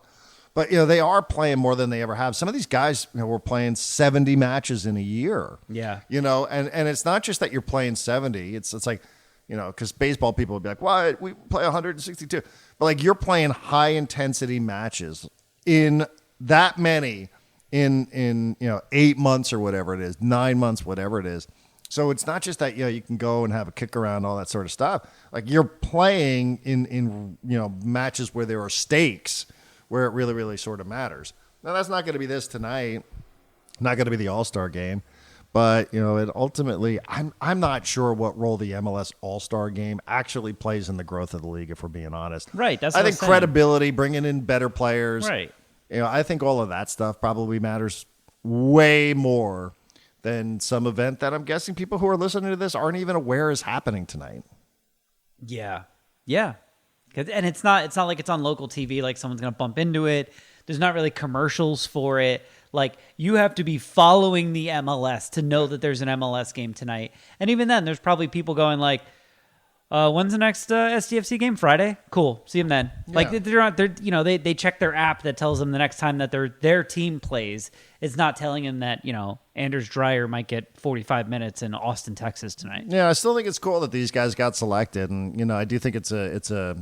Speaker 1: But, they are playing more than they ever have. Some of these guys, were playing 70 matches in a year.
Speaker 2: Yeah.
Speaker 1: And it's not just that you're playing 70. It's like, because baseball people would be like, what? We play 162. But, like, you're playing high-intensity matches in that many in 8 months or whatever it is, 9 months, whatever it is. So it's not just that, you can go and have a kick around, all that sort of stuff. Like, you're playing in matches where there are stakes, where it really, really sort of matters. Now, that's not going to be this tonight, not going to be the All-Star game, but, it ultimately, I'm not sure what role the MLS All-Star game actually plays in the growth of the league, if we're being honest.
Speaker 2: Right, that's
Speaker 1: I
Speaker 2: what
Speaker 1: think
Speaker 2: I'm saying.
Speaker 1: credibility, bringing in better players.
Speaker 2: Right.
Speaker 1: I think all of that stuff probably matters way more than some event that I'm guessing people who are listening to this aren't even aware is happening tonight.
Speaker 2: Yeah. Yeah. And it's not like it's on local TV, like someone's going to bump into it. There's not really commercials for it. Like, you have to be following the MLS to know that there's an MLS game tonight. And even then, there's probably people going like, when's the next SDFC game? Friday? Cool. See them then. Yeah. Like, they check their app that tells them the next time that their team plays. It's not telling them that, Anders Dreyer might get 45 minutes in Austin, Texas tonight.
Speaker 1: Yeah, I still think it's cool that these guys got selected. And, I do think it's a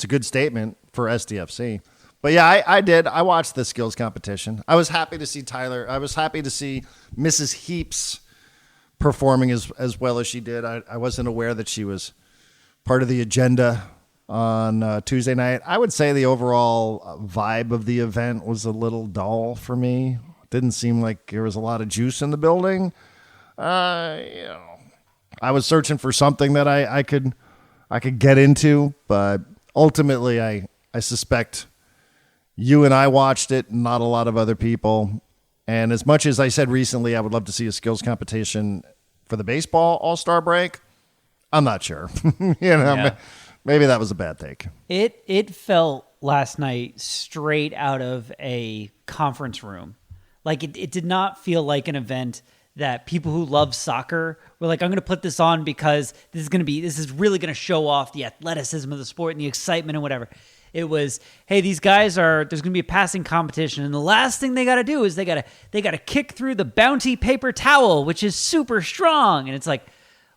Speaker 1: good statement for SDFC. But yeah, I did. I watched the skills competition. I was happy to see Tyler. I was happy to see Mrs. Heaps performing as well as she did. I wasn't aware that she was part of the agenda on Tuesday night. I would say the overall vibe of the event was a little dull for me. Didn't seem like there was a lot of juice in the building. I was searching for something that I could get into, but ultimately I suspect you and I watched it, not a lot of other people. And as much as I said recently, I would love to see a skills competition for the baseball All-Star break, I'm not sure. Maybe that was a bad take.
Speaker 2: It felt last night straight out of a conference room. Like, it did not feel like an event that people who love soccer were like, I'm going to put this on because this is really going to show off the athleticism of the sport and the excitement and whatever. It was, hey, these guys there's going to be a passing competition, and the last thing they got to do is they got to kick through the Bounty paper towel, which is super strong. And it's like,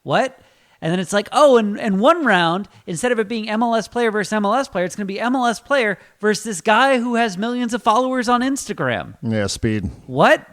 Speaker 2: what? And then it's like, oh, and one round, instead of it being MLS player versus MLS player, it's going to be MLS player versus this guy who has millions of followers on Instagram.
Speaker 1: Yeah, speed.
Speaker 2: What?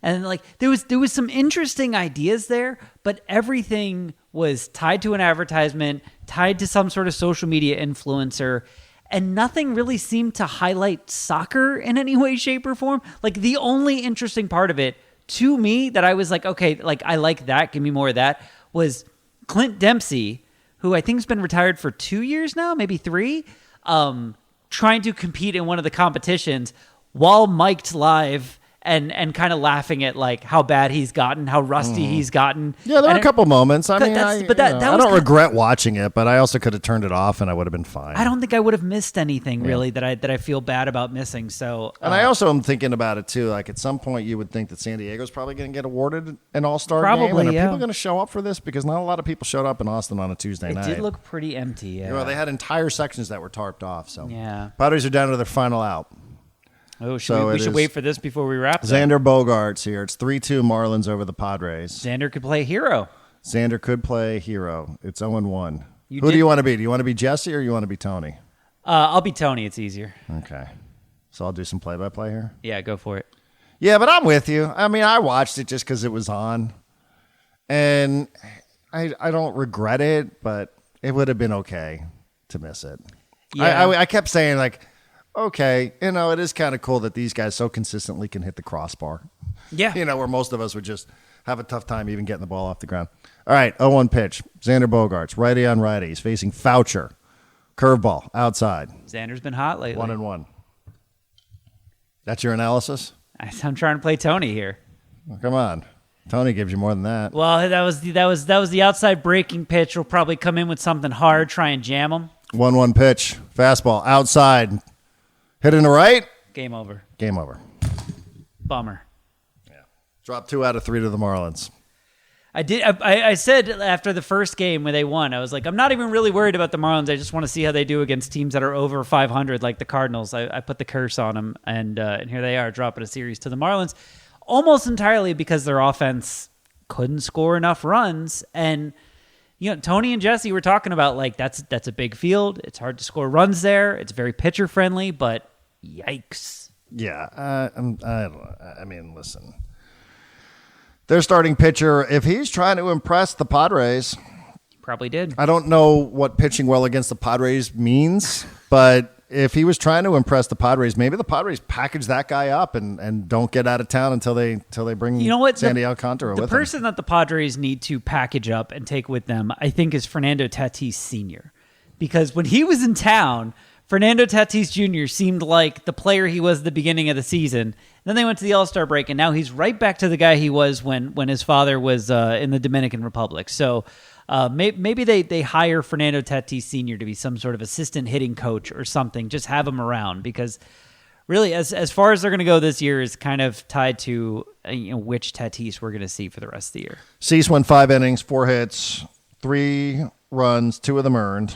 Speaker 2: And like there was some interesting ideas there, but everything was tied to an advertisement, tied to some sort of social media influencer, and nothing really seemed to highlight soccer in any way, shape, or form. Like, the only interesting part of it to me that I was like, okay, like, I like that, give me more of that, was Clint Dempsey, who I think has been retired for 2 years now, maybe 3, trying to compete in one of the competitions while mic'd live and kind of laughing at like how bad he's gotten, how rusty he's gotten.
Speaker 1: Yeah, there were a couple moments. I mean, I don't regret watching it, but I also could have turned it off and I would have been fine.
Speaker 2: I don't think I would have missed anything really that I feel bad about missing. So,
Speaker 1: and I also am thinking about it too. Like, at some point, you would think that San Diego's probably going to get awarded an All-Star game. And are people going to show up for this? Because not a lot of people showed up in Austin on a Tuesday night.
Speaker 2: It did look pretty empty. Yeah,
Speaker 1: they had entire sections that were tarped off. So
Speaker 2: yeah,
Speaker 1: Padres are down to their final out.
Speaker 2: Oh, we should wait for this before we wrap.
Speaker 1: Xander Bogaerts here. It's 3-2 Marlins over the Padres.
Speaker 2: Xander could play hero.
Speaker 1: Xander could play hero. It's 0-1. Who do you want to be? Do you want to be Jesse or you want to be Tony?
Speaker 2: I'll be Tony. It's easier.
Speaker 1: Okay. So I'll do some play-by-play here?
Speaker 2: Yeah, go for it.
Speaker 1: Yeah, but I'm with you. I mean, I watched it just because it was on. And I don't regret it, but it would have been okay to miss it. Yeah. I kept saying, like, okay, it is kind of cool that these guys so consistently can hit the crossbar.
Speaker 2: Yeah.
Speaker 1: Where most of us would just have a tough time even getting the ball off the ground. All right, 0-1 pitch. Xander Bogaerts, righty on righty. He's facing Foucher. Curveball, outside.
Speaker 2: Xander's been hot lately.
Speaker 1: 1-1. That's your analysis?
Speaker 2: I'm trying to play Tony here.
Speaker 1: Well, come on. Tony gives you more than that.
Speaker 2: Well, that was the outside breaking pitch. We'll probably come in with something hard, try and jam him.
Speaker 1: 1-1 pitch. Fastball, outside. Hit in the right.
Speaker 2: Game over.
Speaker 1: Game over.
Speaker 2: Bummer.
Speaker 1: Yeah. Drop 2 out of 3 to the Marlins.
Speaker 2: I said after the first game when they won, I was like, I'm not even really worried about the Marlins. I just want to see how they do against teams that are over 500, like the Cardinals. I put the curse on them, and here they are dropping a series to the Marlins, almost entirely because their offense couldn't score enough runs. And Tony and Jesse were talking about like that's a big field. It's hard to score runs there. It's very pitcher friendly, but yikes.
Speaker 1: Yeah, I mean, listen. Their starting pitcher, if he's trying to impress the Padres,
Speaker 2: probably did.
Speaker 1: I don't know what pitching well against the Padres means, but if he was trying to impress the Padres, maybe the Padres package that guy up and don't get out of town until they bring Sandy Alcantara with them.
Speaker 2: The person that the Padres need to package up and take with them, I think, is Fernando Tatis Sr. Because when he was in town, Fernando Tatis Jr. seemed like the player he was at the beginning of the season. Then they went to the All-Star break, and now he's right back to the guy he was when his father was in the Dominican Republic. So maybe they hire Fernando Tatis Sr. to be some sort of assistant hitting coach or something. Just have him around because really, as far as they're going to go this year is kind of tied to which Tatis we're going to see for the rest of the year.
Speaker 1: Cease went 5 innings, 4 hits, 3 runs, 2 of them earned,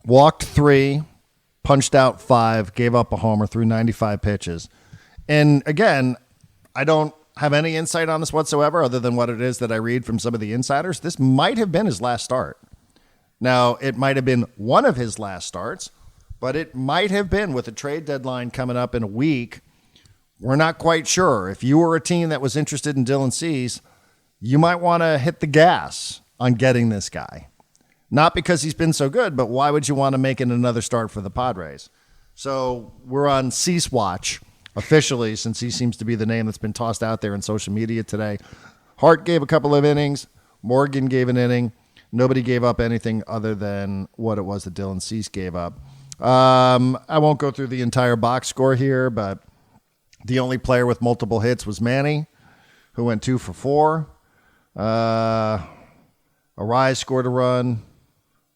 Speaker 1: walked 3, punched out 5, gave up a homer, threw 95 pitches. And again, I don't have any insight on this whatsoever other than what it is that I read from some of the insiders. This might have been his last start. Now, it might have been one of his last starts, but it might have been with a trade deadline coming up in a week. We're not quite sure. If you were a team that was interested in Dylan Cease, you might want to hit the gas on getting this guy. Not because he's been so good, but why would you want to make it another start for the Padres? So we're on Cease watch officially, since he seems to be the name that's been tossed out there in social media today. Hart gave a couple of innings. Morgan gave an inning. Nobody gave up anything other than what it was that Dylan Cease gave up. I won't go through the entire box score here, but the only player with multiple hits was Manny, who went 2 for 4. Arise scored a run.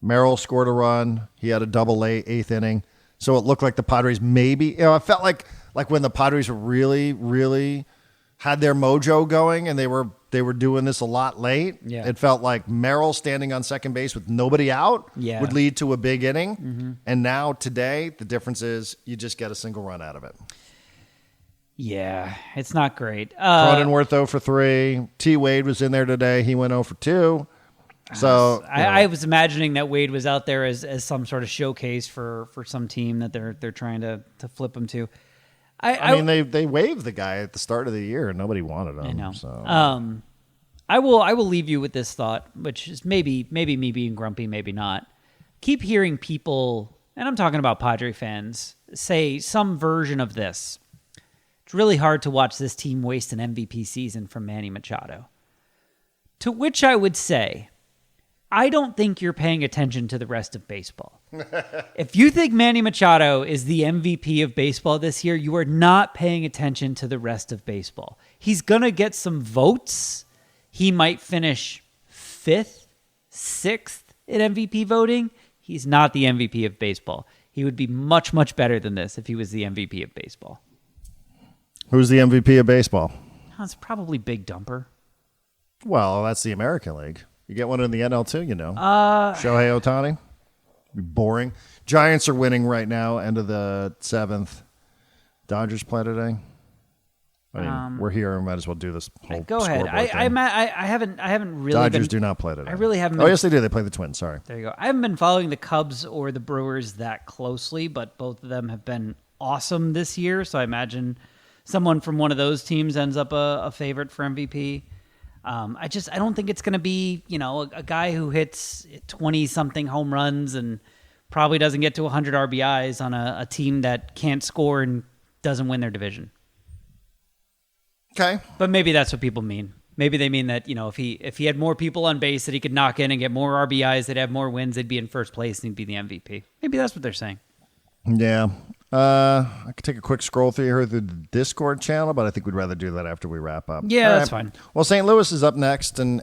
Speaker 1: Merrill scored a run. He had a double late 8th inning. So it looked like the Padres maybe, I felt like when the Padres really, really had their mojo going and they were doing this a lot late. Yeah. It felt like Merrill standing on second base with nobody out would lead to a big inning. Mm-hmm. And now today, the difference is you just get a single run out of it.
Speaker 2: Yeah, it's not great.
Speaker 1: Cronenworth 0 for 3. T. Wade was in there today. He went 0 for 2. So
Speaker 2: I was imagining that Wade was out there as some sort of showcase for some team that they're trying to flip him to.
Speaker 1: I mean, they waived the guy at the start of the year and nobody wanted him.
Speaker 2: I know.
Speaker 1: So.
Speaker 2: I will leave you with this thought, which is maybe me being grumpy, maybe not. Keep hearing people, and I'm talking about Padre fans, say some version of this. It's really hard to watch this team waste an MVP season from Manny Machado. To which I would say, I don't think you're paying attention to the rest of baseball. If you think Manny Machado is the MVP of baseball this year, you are not paying attention to the rest of baseball. He's going to get some votes. He might finish 5th, 6th in MVP voting. He's not the MVP of baseball. He would be much, much better than this if he was the MVP of baseball.
Speaker 1: Who's the MVP of baseball?
Speaker 2: It's probably Big Dumper.
Speaker 1: Well, that's the American League. You get one in the NL too, Shohei Ohtani. Be boring. Giants are winning right now, end of the 7th. Dodgers play today. I mean, we're here. We might as well do this whole
Speaker 2: Go ahead. I haven't really.
Speaker 1: Dodgers do not play today.
Speaker 2: I really haven't.
Speaker 1: Oh, yes, they do. They play the Twins. Sorry.
Speaker 2: There you go. I haven't been following the Cubs or the Brewers that closely, but both of them have been awesome this year. So I imagine someone from one of those teams ends up a favorite for MVP. I don't think it's going to be, a guy who hits 20-something home runs and probably doesn't get to 100 RBIs on a team that can't score and doesn't win their division.
Speaker 1: Okay.
Speaker 2: But maybe that's what people mean. Maybe they mean that, if he had more people on base that he could knock in and get more RBIs, they'd have more wins, they'd be in first place, and he'd be the MVP. Maybe that's what they're saying.
Speaker 1: Yeah. I could take a quick scroll through here through the Discord channel, but I think we'd rather do that after we wrap up.
Speaker 2: Yeah, that's fine.
Speaker 1: Well, St. Louis is up next, and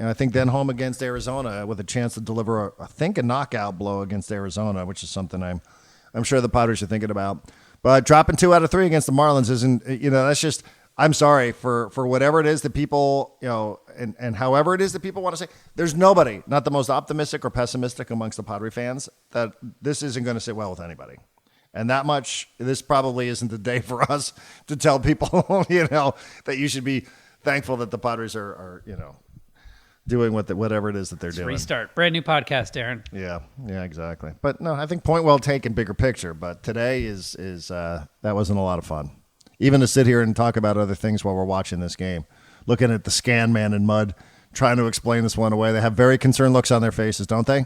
Speaker 1: I think then home against Arizona with a chance to deliver, a knockout blow against Arizona, which is something I'm sure the Padres are thinking about. But dropping 2 out of 3 against the Marlins isn't, that's just, I'm sorry for whatever it is that people, and however it is that people want to say, there's nobody, not the most optimistic or pessimistic amongst the Padre fans, that this isn't going to sit well with anybody. And that much, this probably isn't the day for us to tell people, that you should be thankful that the Padres are doing whatever it is that they're doing.
Speaker 2: Restart. Brand new podcast, Aaron.
Speaker 1: Yeah, exactly. But no, I think point well taken, bigger picture. But today is that wasn't a lot of fun. Even to sit here and talk about other things while we're watching this game, looking at the scan man in mud, trying to explain this one away. They have very concerned looks on their faces, don't they?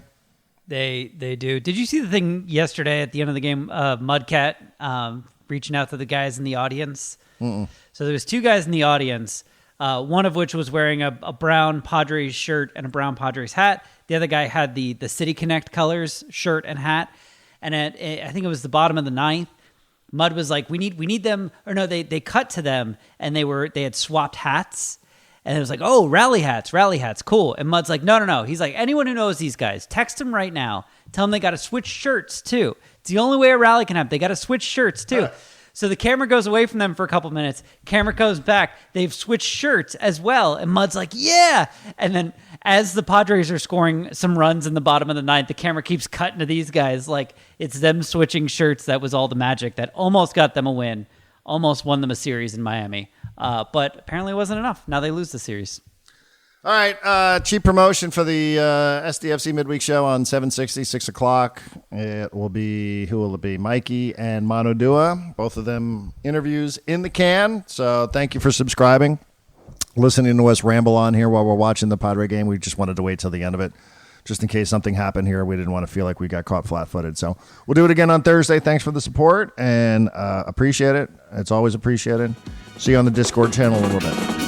Speaker 2: They do. Did you see the thing yesterday at the end of the game? Mudcat reaching out to the guys in the audience. Mm-mm. So there was 2 guys in the audience. One of which was wearing a brown Padres shirt and a brown Padres hat. The other guy had the City Connect colors shirt and hat. And I think it was the bottom of the 9th. Mud was like, we need them. Or no, they cut to them and they had swapped hats. And it was like, oh, rally hats, cool. And Mud's like, no. He's like, anyone who knows these guys, text them right now. Tell them they got to switch shirts too. It's the only way a rally can happen. They got to switch shirts too. So the camera goes away from them for a couple minutes. Camera goes back. They've switched shirts as well. And Mud's like, yeah. And then as the Padres are scoring some runs in the bottom of the 9th, the camera keeps cutting to these guys like it's them switching shirts. That was all the magic that almost got them a win, almost won them a series in Miami. But apparently it wasn't enough. Now they lose the series.
Speaker 1: All right, cheap promotion for the SDFC midweek show on 760, 6 o'clock. It will be, who will it be? Mikey and Manu Dua, both of them interviews in the can. So thank you for subscribing, listening to us ramble on here while we're watching the Padre game. We just wanted to wait till the end of it, just in case something happened here. We didn't want to feel like we got caught flat-footed. So we'll do it again on Thursday. Thanks for the support, and appreciate it. It's always appreciated. See you on the Discord channel in a little bit.